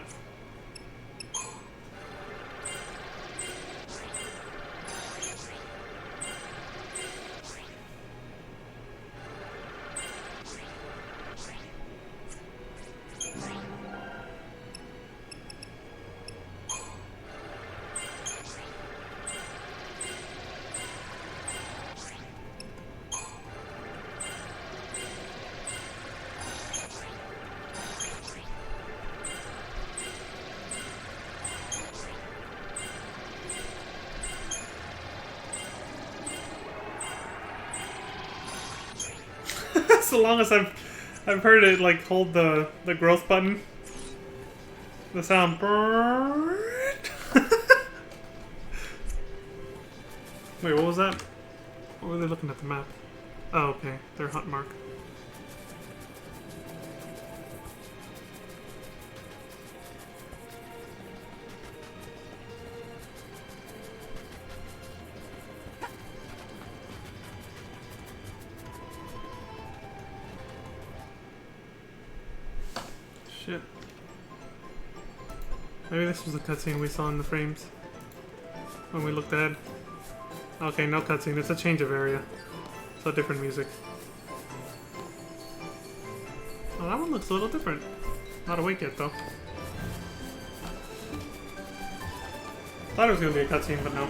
So long as I've heard it like hold the growth button. The sound Wait, what was that? What were they looking at the map? Oh, okay. Their hunt mark. Shit. Maybe this was the cutscene we saw in the frames when we looked ahead. Okay, no cutscene. It's a change of area. So different music. Oh, that one looks a little different. Not awake yet, though. Thought it was gonna be a cutscene, but no.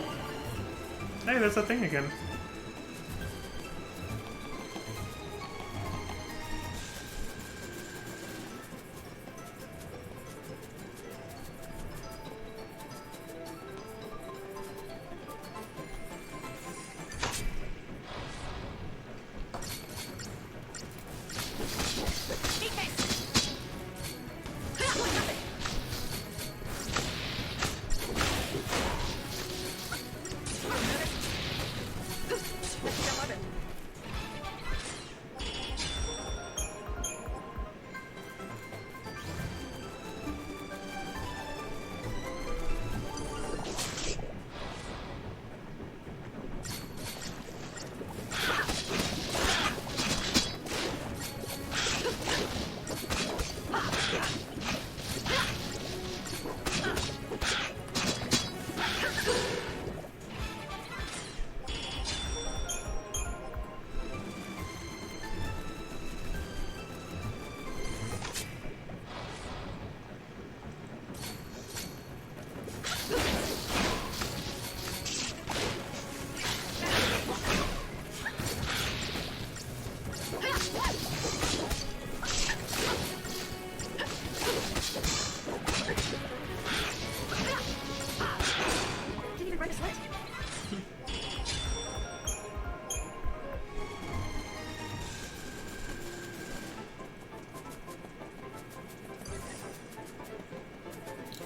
Hey, there's that thing again.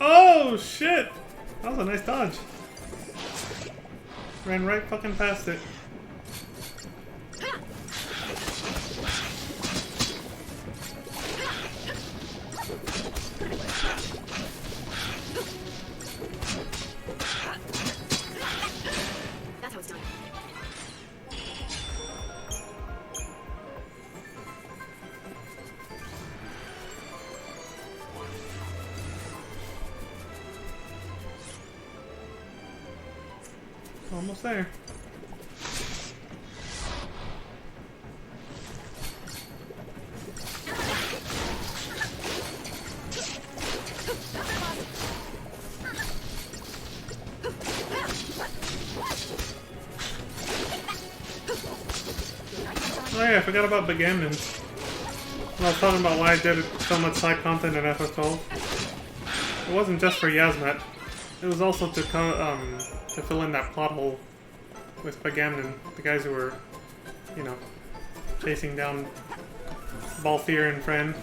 Oh shit! That was a nice dodge. Ran right fucking past it. That's how it's done. Almost there. Oh yeah, I forgot about Bagamnon. When I was talking about why I did so much side content in FF12. It wasn't just for Yasmet. It was also to fill in that plot hole with Bagamnon, the guys who were, you know, chasing down Balthier and Fran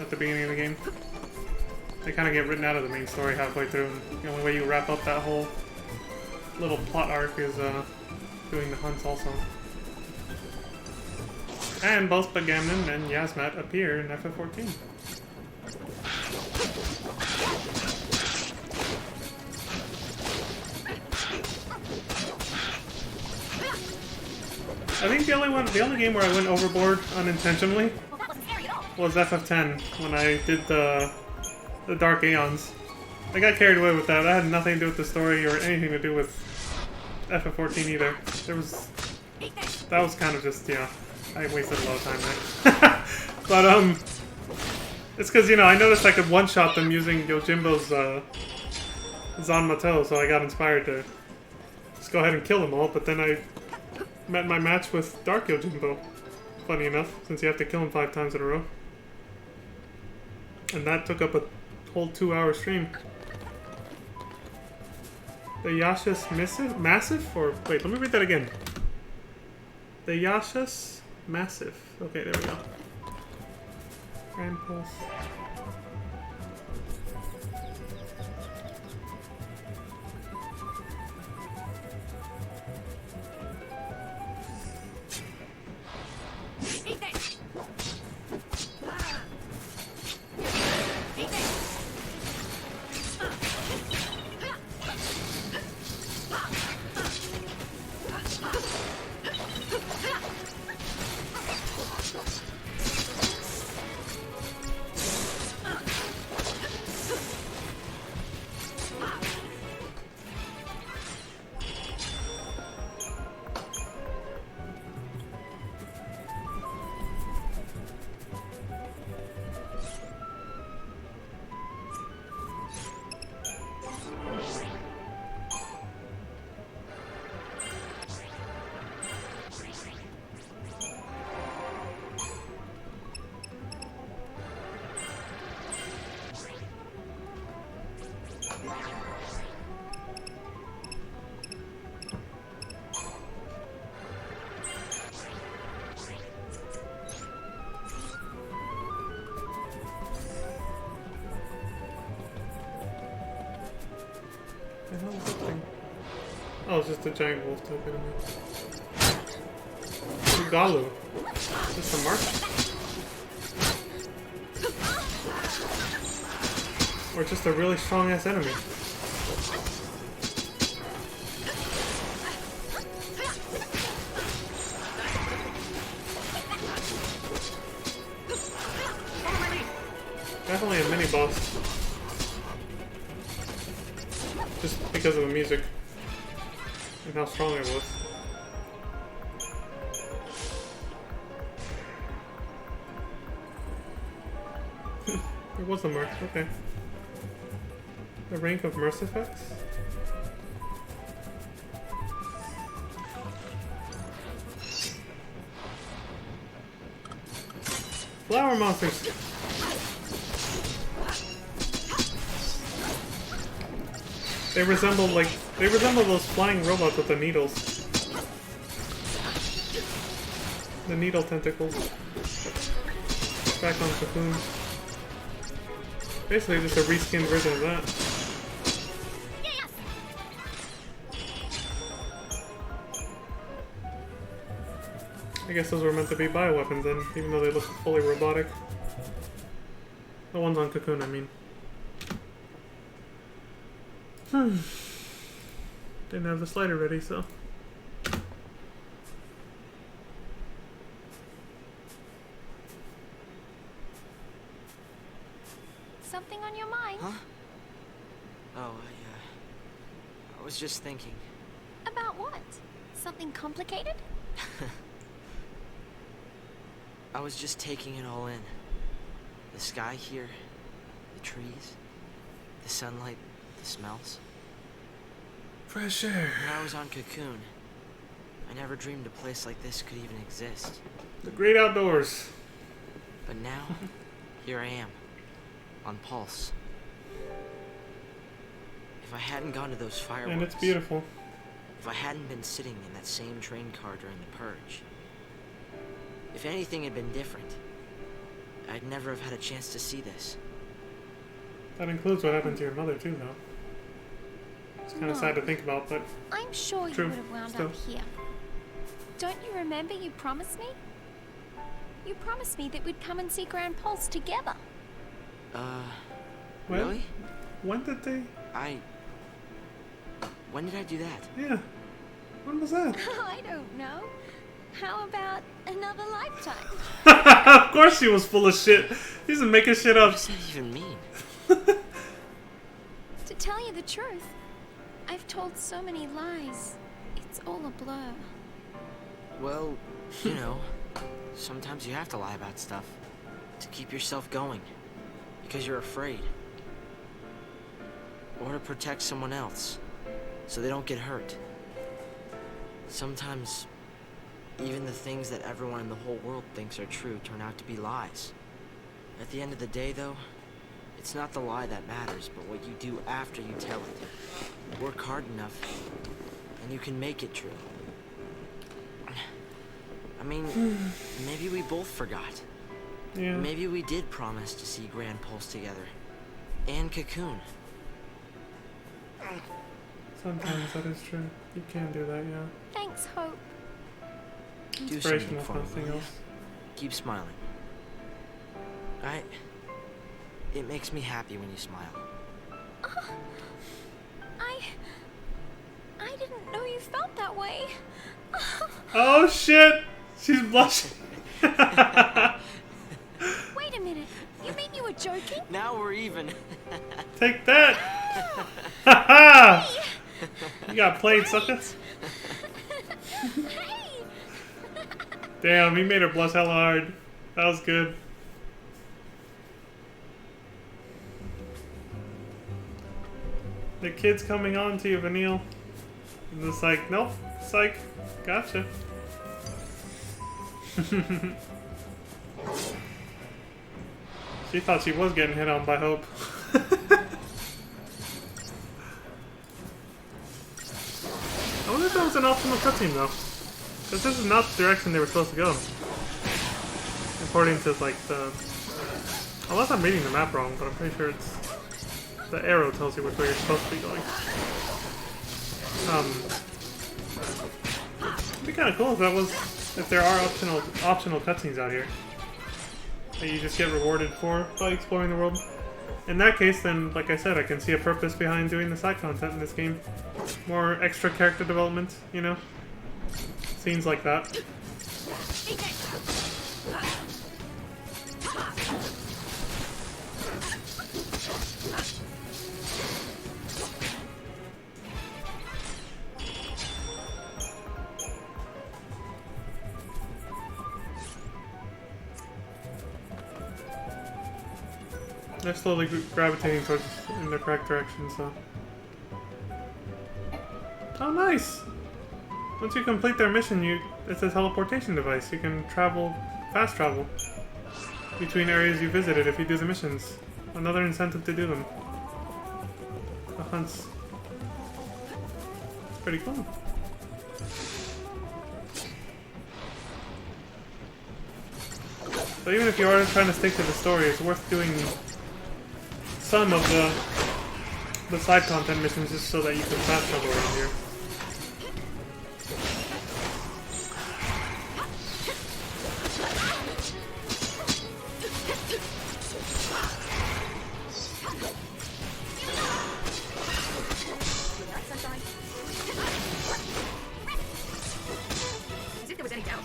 at the beginning of the game. They kind of get written out of the main story halfway through, and the only way you wrap up that whole little plot arc is doing the hunts also. And both Bagamnon and Yasmet appear in FF14. I think the only game where I went overboard unintentionally was FF10 when I did the Dark Aeons. I got carried away with that. That had nothing to do with the story or anything to do with FF14 either. That was kind of just, yeah, I wasted a lot of time there. But it's because, you know, I noticed I could one-shot them using Yojimbo's Zanmato, so I got inspired to just go ahead and kill them all, but then I met my match with Dark Yojimbo, funny enough, since you have to kill him 5 times in a row. And that took up a whole 2-hour stream. The Yasha's Massive? Or, wait, let me read that again. The Yasha's Massive. Okay, there we go. Grand Pulse. The hell is that thing? Oh, it's just a giant wolf type enemy. Ugalu. Is this a mark? Or just a really strong ass enemy? Definitely a mini boss. Just because of the music and how strong it was. It was a mark, okay. The rank of Mercifex? Flower monsters! They resemble those flying robots with the needles. The needle tentacles. Back on Cocoon. Basically just a reskinned version of that. I guess those were meant to be bioweapons then, even though they look fully robotic. The ones on Cocoon, I mean. Didn't have the slider ready, so. Something on your mind? Huh? Oh, I was just thinking. About what? Something complicated? I was just taking it all in. The sky here, the trees, the sunlight, the smells. Fresh air. When I was on Cocoon, I never dreamed a place like this could even exist. The great outdoors. But now, here I am, on Pulse. If I hadn't gone to those fireworks... And it's beautiful. If I hadn't been sitting in that same train car during the Purge... If anything had been different, I'd never have had a chance to see this. That includes what happened to your mother too, though. It's kind of sad to think about, but I'm sure you true. would have wound Still. up here. Don't you remember you promised me? You promised me that we'd come and see Grand Pulse together. Well, Really? When did they? When did I do that? Yeah. When was that? I don't know. How about another lifetime? Of course she was full of shit. She's making shit up. What does that even mean? To tell you the truth, I've told so many lies. It's all a blur. Well, you know, sometimes you have to lie about stuff to keep yourself going because you're afraid. Or to protect someone else so they don't get hurt. Sometimes even the things that everyone in the whole world thinks are true turn out to be lies. At the end of the day, though, it's not the lie that matters, but what you do after you tell it. Work hard enough, and you can make it true. I mean, maybe we both forgot. Yeah. Maybe we did promise to see Grand Pulse together. And Cocoon. Sometimes that is true. You can do that, yeah. Thanks, Hope. Do something Inspirational for for me, nothing will ya? else. Keep smiling. It makes me happy when you smile. I didn't know you felt that way. Oh shit! She's blushing. Wait a minute. You mean you were joking? Now we're even. Take that! Haha! You got played, suckers. Hey! Damn, he made her blush hella hard. That was good. The kid's coming on to you, Vanille. And it's like, nope, psych, gotcha. She thought she was getting hit on by Hope. I wonder if that was an optimal cutscene though. Because this is not the direction they were supposed to go. According to like the... Unless I'm reading the map wrong, but I'm pretty sure it's... The arrow tells you which way you're supposed to be going. It'd be kind of cool if that was, if there are optional cutscenes out here that you just get rewarded for by exploring the world. In that case, then, like I said, I can see a purpose behind doing the side content in this game. More extra character development, you know? Scenes like that. They're slowly gravitating towards in the correct direction, so. Oh, nice! Once you complete their mission, it's a teleportation device. You can travel, fast travel, between areas you visited if you do the missions. Another incentive to do them. The hunts. It's pretty cool. So even if you are trying to stick to the story, it's worth doing some of the side content missions just so that you can fast travel around here. As if there was any doubt.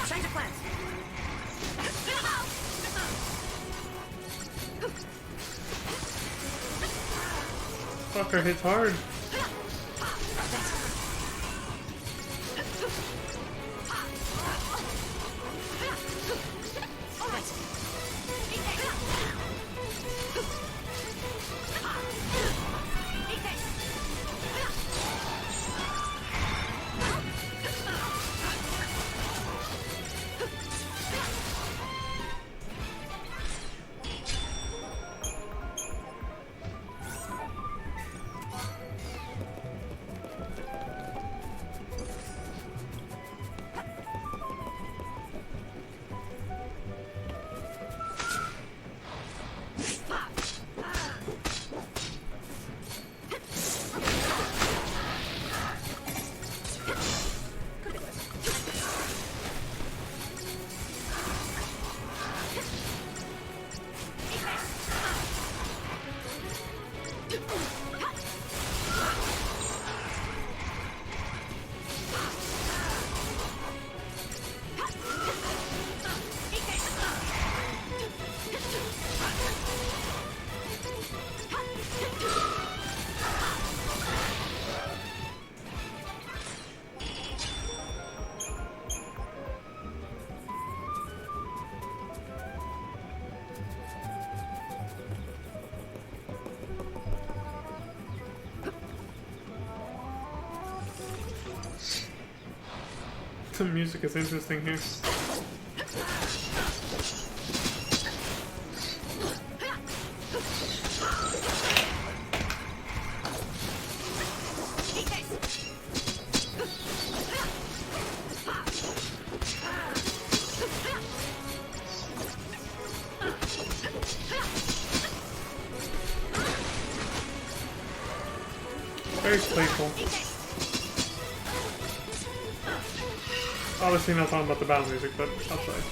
Change of plans. Fucker hits hard. The music is interesting here. Very playful. Obviously not talking about the battle music, but outside.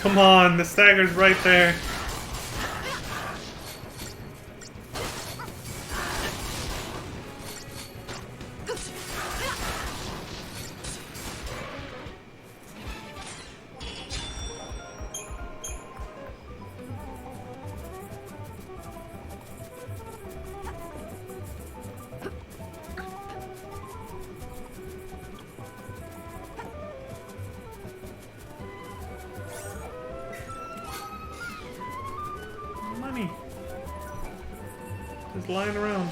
Come on, the stagger's right there. Money. Just lying around.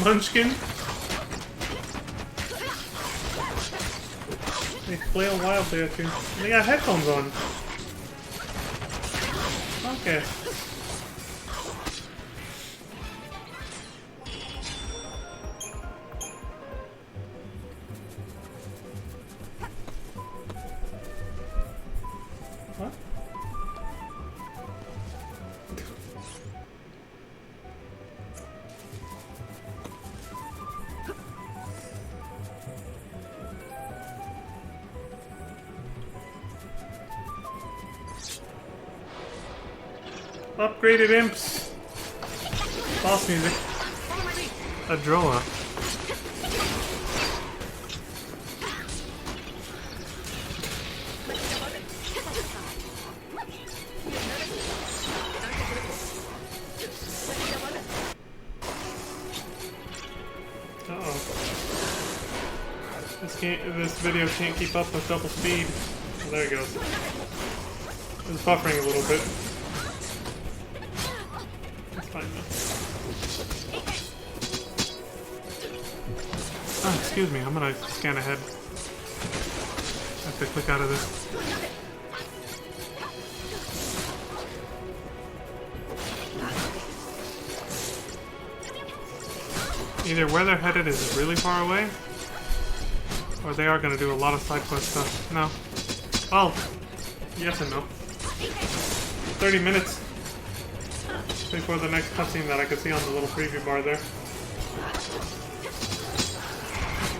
Munchkin. They flail wildly at you. They got headphones on. Okay. What? Upgraded imps. Boss music. A Droa. Uh-oh. This video can't keep up with double speed. Oh, there it goes. It's buffering a little bit. It's fine though. Oh, excuse me, I'm gonna scan ahead. I have to click out of this. Either where they're headed is really far away, or they are going to do a lot of side quest stuff. No. Well, yes and no. 30 minutes before the next cutscene that I could see on the little preview bar there.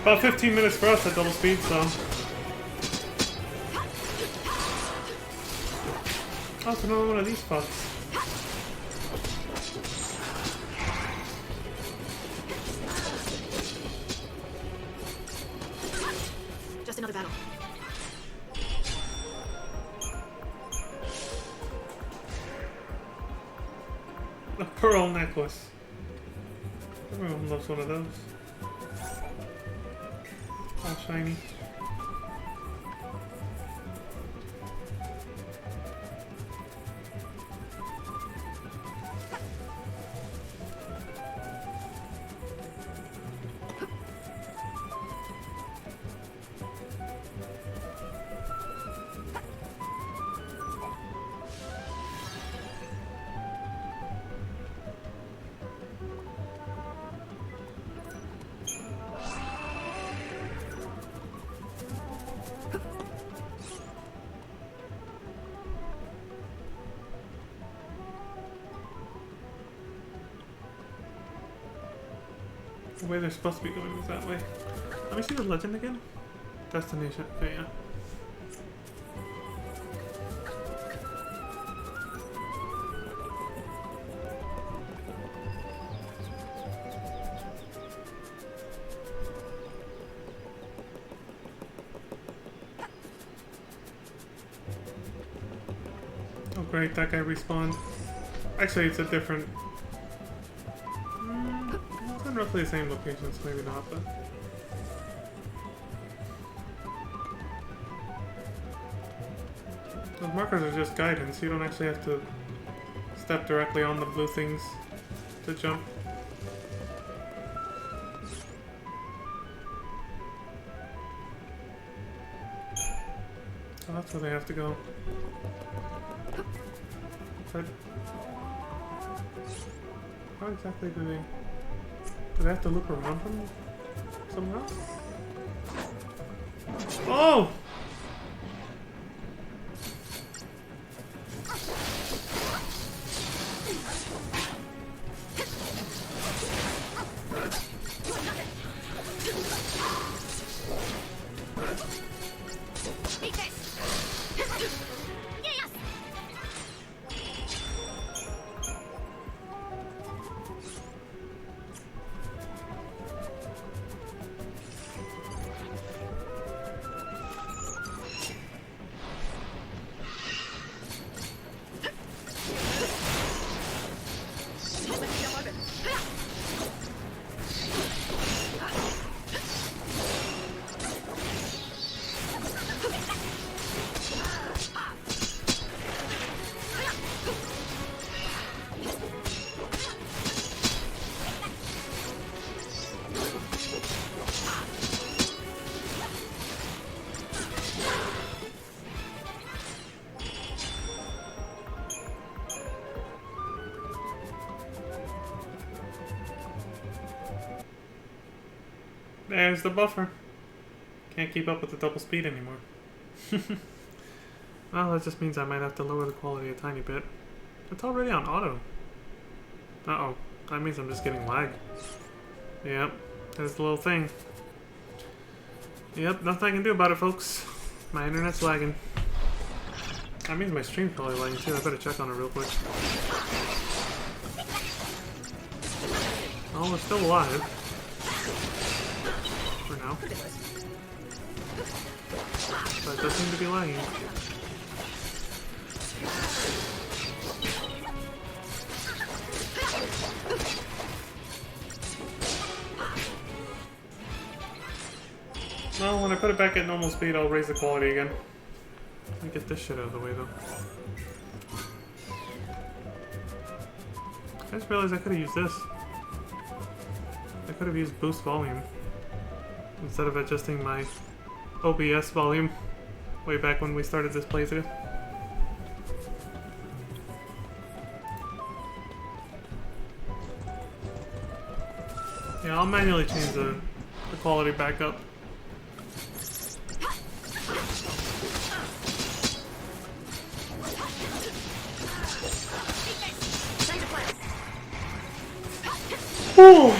About 15 minutes for us at double speed, so... Oh, it's another one of these spots. Just another battle. A pearl necklace. Everyone loves one of those. All shiny. The way they're supposed to be going is that way. Let me see the legend again. Destination. Okay, yeah. Oh great, that guy respawned. Actually, it's a different... It's in roughly the same location, so maybe not, but... Those markers are just guidance, you don't actually have to step directly on the blue things to jump. Oh, that's where they have to go. But how exactly do they have to loop around from somewhere else? Oh! There's the buffer. Can't keep up with the double speed anymore. Well, that just means I might have to lower the quality a tiny bit. It's already on auto. Uh-oh. That means I'm just getting lag. Yep. There's the little thing. Yep, nothing I can do about it, folks. My internet's lagging. That means my stream's probably lagging too. I better check on it real quick. Oh, it's still alive. For now. But it does seem to be lagging. Well, when I put it back at normal speed, I'll raise the quality again. Let me get this shit out of the way, though. I just realized I could have used this. I could have used boost volume instead of adjusting my OBS volume way back when we started this playthrough. Yeah, I'll manually change the quality back up. Whew.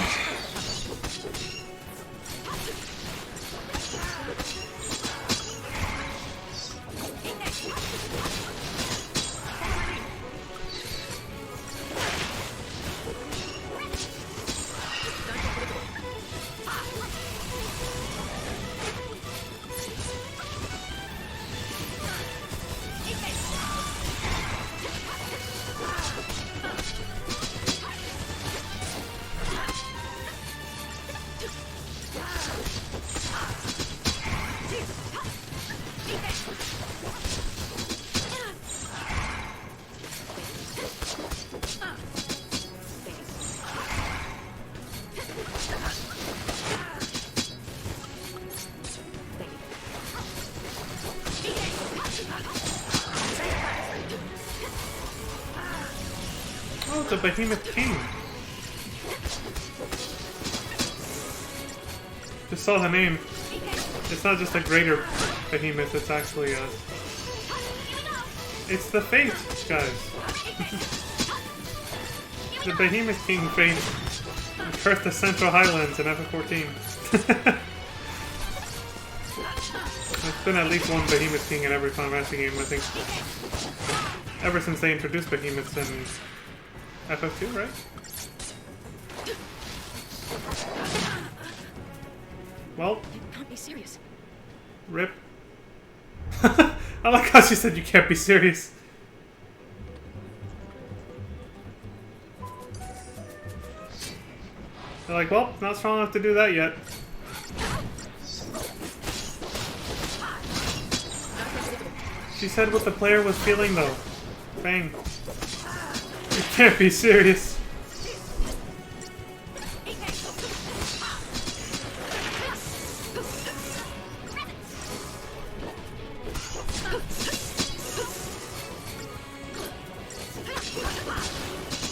Oh, it's a Behemoth King. Just saw the name. It's not just a greater behemoth, it's actually a... It's the Fate, guys. The Behemoth King Fate. Curse the Central Highlands in FF14. There's been at least one Behemoth King in every Final Fantasy game, I think. Ever since they introduced behemoths in FF2, right? Well, You can't be serious. rip. I like how she said you can't be serious. They're like, well, not strong enough to do that yet. She said what the player was feeling though. Bang. You can't be serious.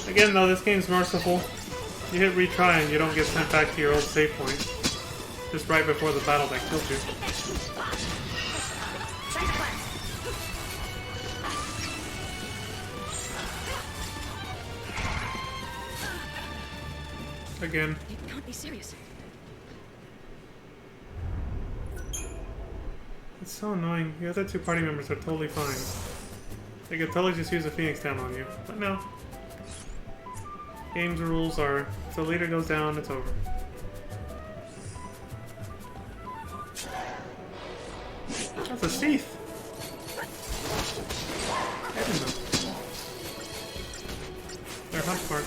Again though, this game's merciful. You hit retry and you don't get sent back to your old save point. Just right before the battle that killed you. Again. You can't be serious. It's so annoying. The other two party members are totally fine. They could totally just use a Phoenix down on you. But no. Game's rules are, if the leader goes down, it's over. That's a Seath! I didn't know. They're hunt smart.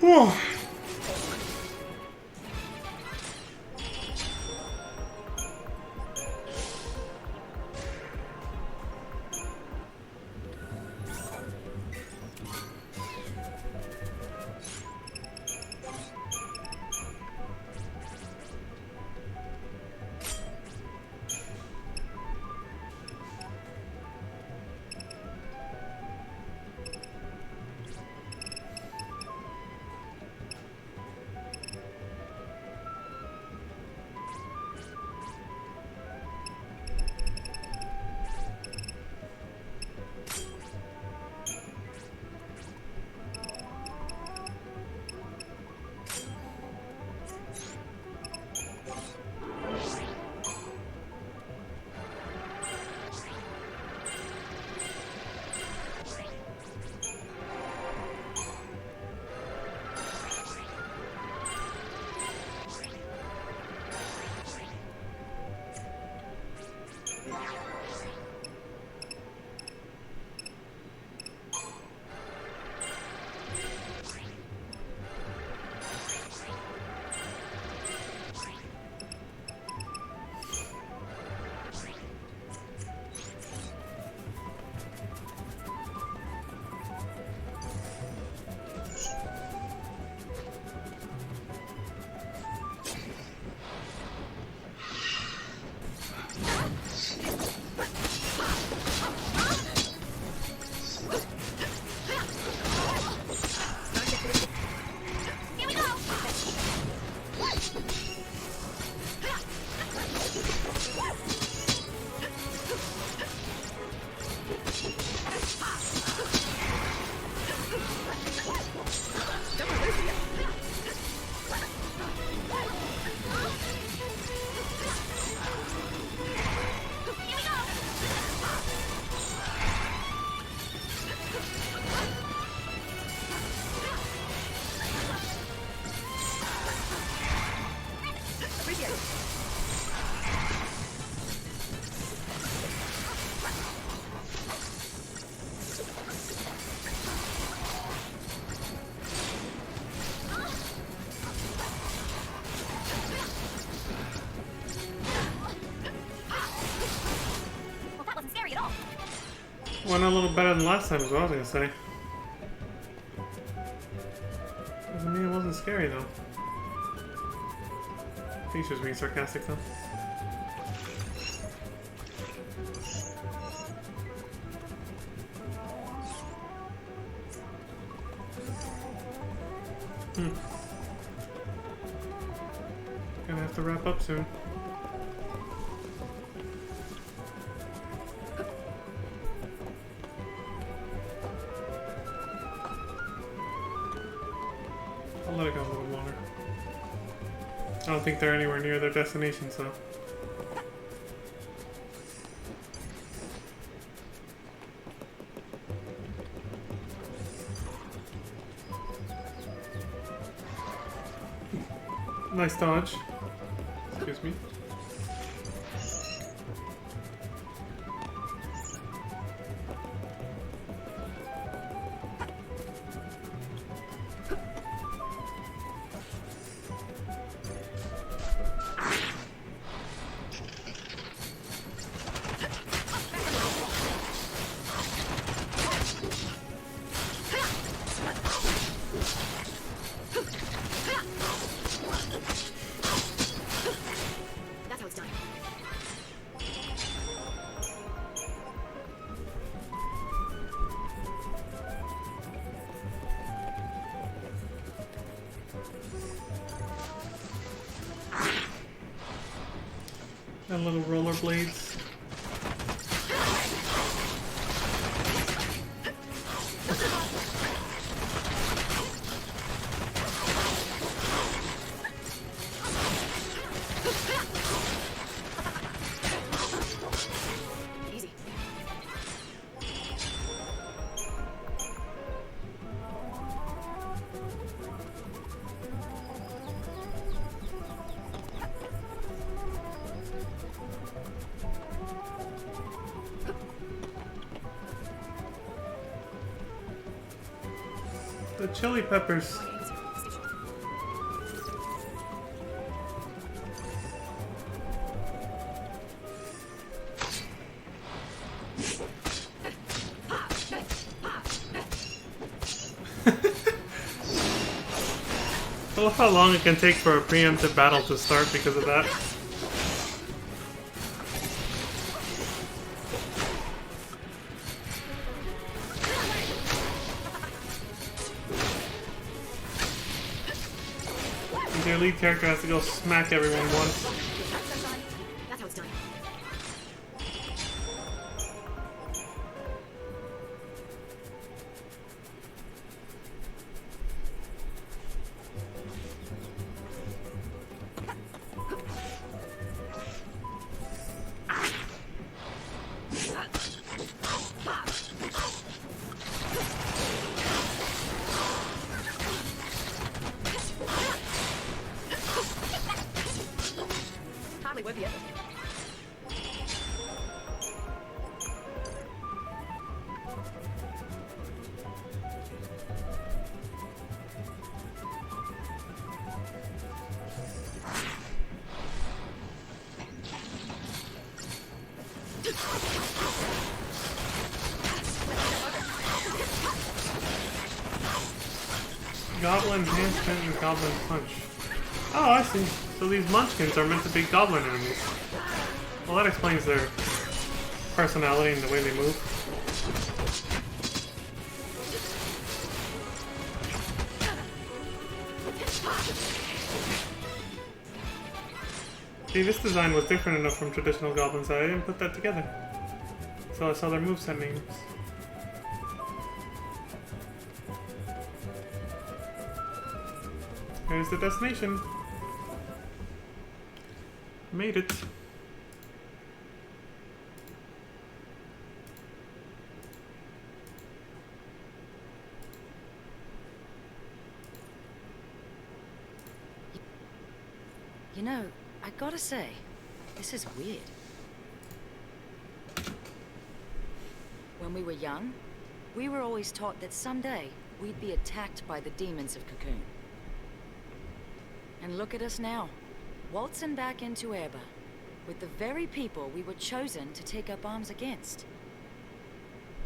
Whew. Went a little better than last time is what I was gonna say. Doesn't mean it wasn't scary though. He's just being sarcastic though. Gonna have to wrap up soon. I'll let it go a little longer. I don't think they're anywhere near their destination, so. Nice dodge. Excuse me. That's how it's done. And little rollerblades. Easy. The chili peppers. I love how long it can take for a preemptive battle to start because of that. Your lead character has to go smack everyone once. That's how it's done. Hardly worth the effort. Goblin handspin and goblin punch. Oh, I see. So these munchkins are meant to be goblin enemies. Well, that explains their personality and the way they move. See, this design was different enough from traditional goblins that I didn't put that together. So I saw their moveset names. Here's the destination. Made it. You know, I gotta say, this is weird. When we were young, we were always taught that someday we'd be attacked by the demons of Cocoon. And look at us now, waltzing back into Erba, with the very people we were chosen to take up arms against.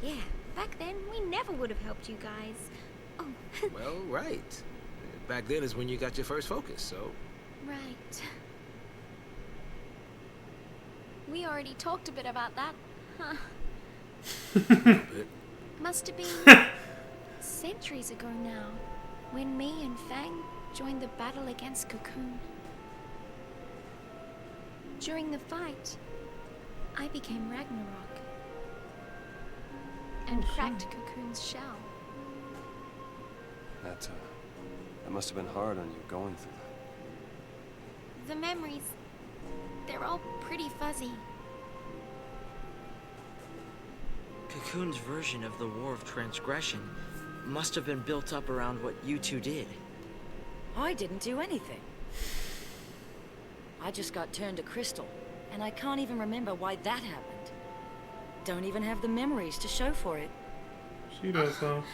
Yeah, back then we never would have helped you guys. Oh, Well, right. Back then is when you got your first focus, so... right. We already talked a bit about that, huh? But Must have been centuries ago now, when me and Fang joined the battle against Cocoon. During the fight, I became Ragnarok and cracked Cocoon's shell. That must have been hard on you going through that. The memories, they're all pretty fuzzy. Cocoon's version of the War of Transgression must have been built up around what you two did. I didn't do anything. I just got turned to crystal, and I can't even remember why that happened. Don't even have the memories to show for it. She does, though.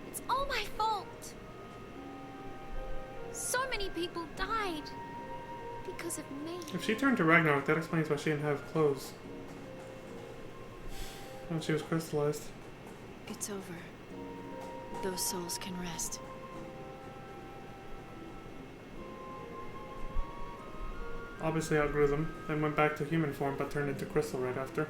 It's all my fault. So many people died because of me. If she turned to Ragnarok, that explains why she didn't have clothes when she was crystallized. It's over. Those souls can rest. Obviously outgrew them, then went back to human form but turned into crystal right after.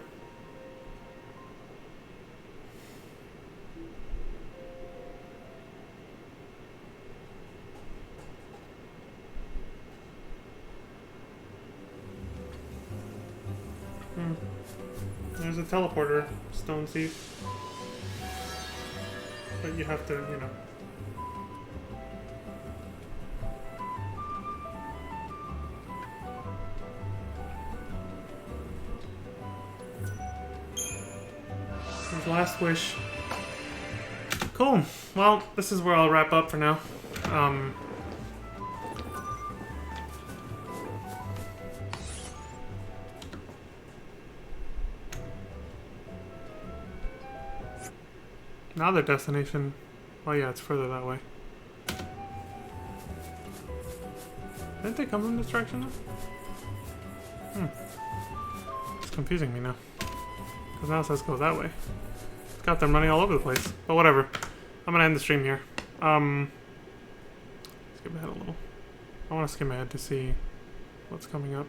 There's a teleporter, stone thief. But you have to, you know. His last wish. Cool. Well, this is where I'll wrap up for now. Now their destination. Oh yeah, it's further that way. Didn't they come from this direction now? It's confusing me now. Because now it says go that way. It's got them running all over the place. But whatever. I'm gonna end the stream here. Skip ahead a little. I want to skim ahead to see what's coming up.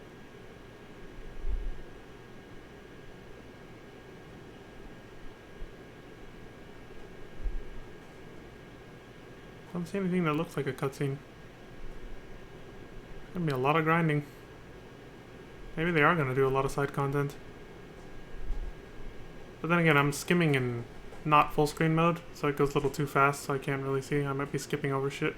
I don't see anything that looks like a cutscene. Gonna be a lot of grinding. Maybe they are gonna do a lot of side content. But then again, I'm skimming in not full screen mode, so it goes a little too fast, so I can't really see. I might be skipping over shit.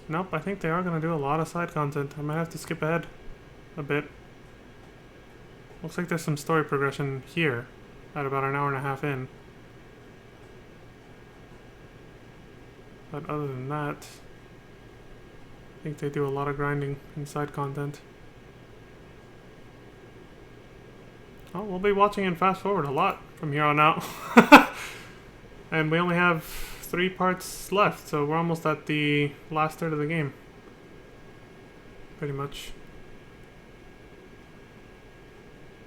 Nope, I think they are gonna do a lot of side content. I might have to skip ahead a bit. Looks like there's some story progression here at about an hour and a half in. But other than that, I think they do a lot of grinding and side content. Oh, we'll be watching and fast forward a lot from here on out. And we only have 3 parts left, so we're almost at the last third of the game. Pretty much.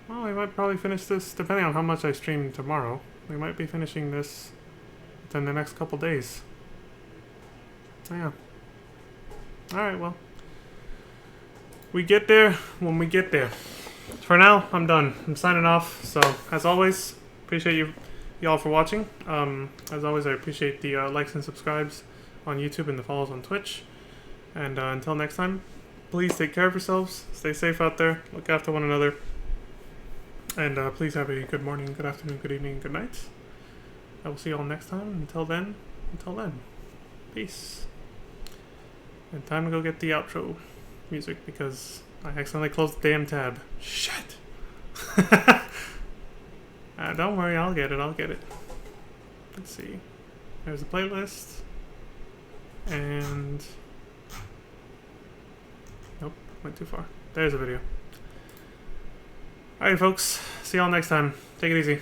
Well, we might probably finish this, depending on how much I stream tomorrow. We might be finishing this within the next couple days. Yeah. Alright, well. We get there when we get there. For now, I'm done. I'm signing off. So, as always, appreciate y'all for watching. As always, I appreciate the likes and subscribes on YouTube and the follows on Twitch. And until next time, please take care of yourselves. Stay safe out there. Look after one another. And please have a good morning, good afternoon, good evening, good night. I will see you all next time. Until then, peace. And time to go get the outro music because I accidentally closed the damn tab. Shit. Don't worry, I'll get it. Let's see. There's a playlist. And... nope, went too far. There's a video. Alright folks, see y'all next time. Take it easy.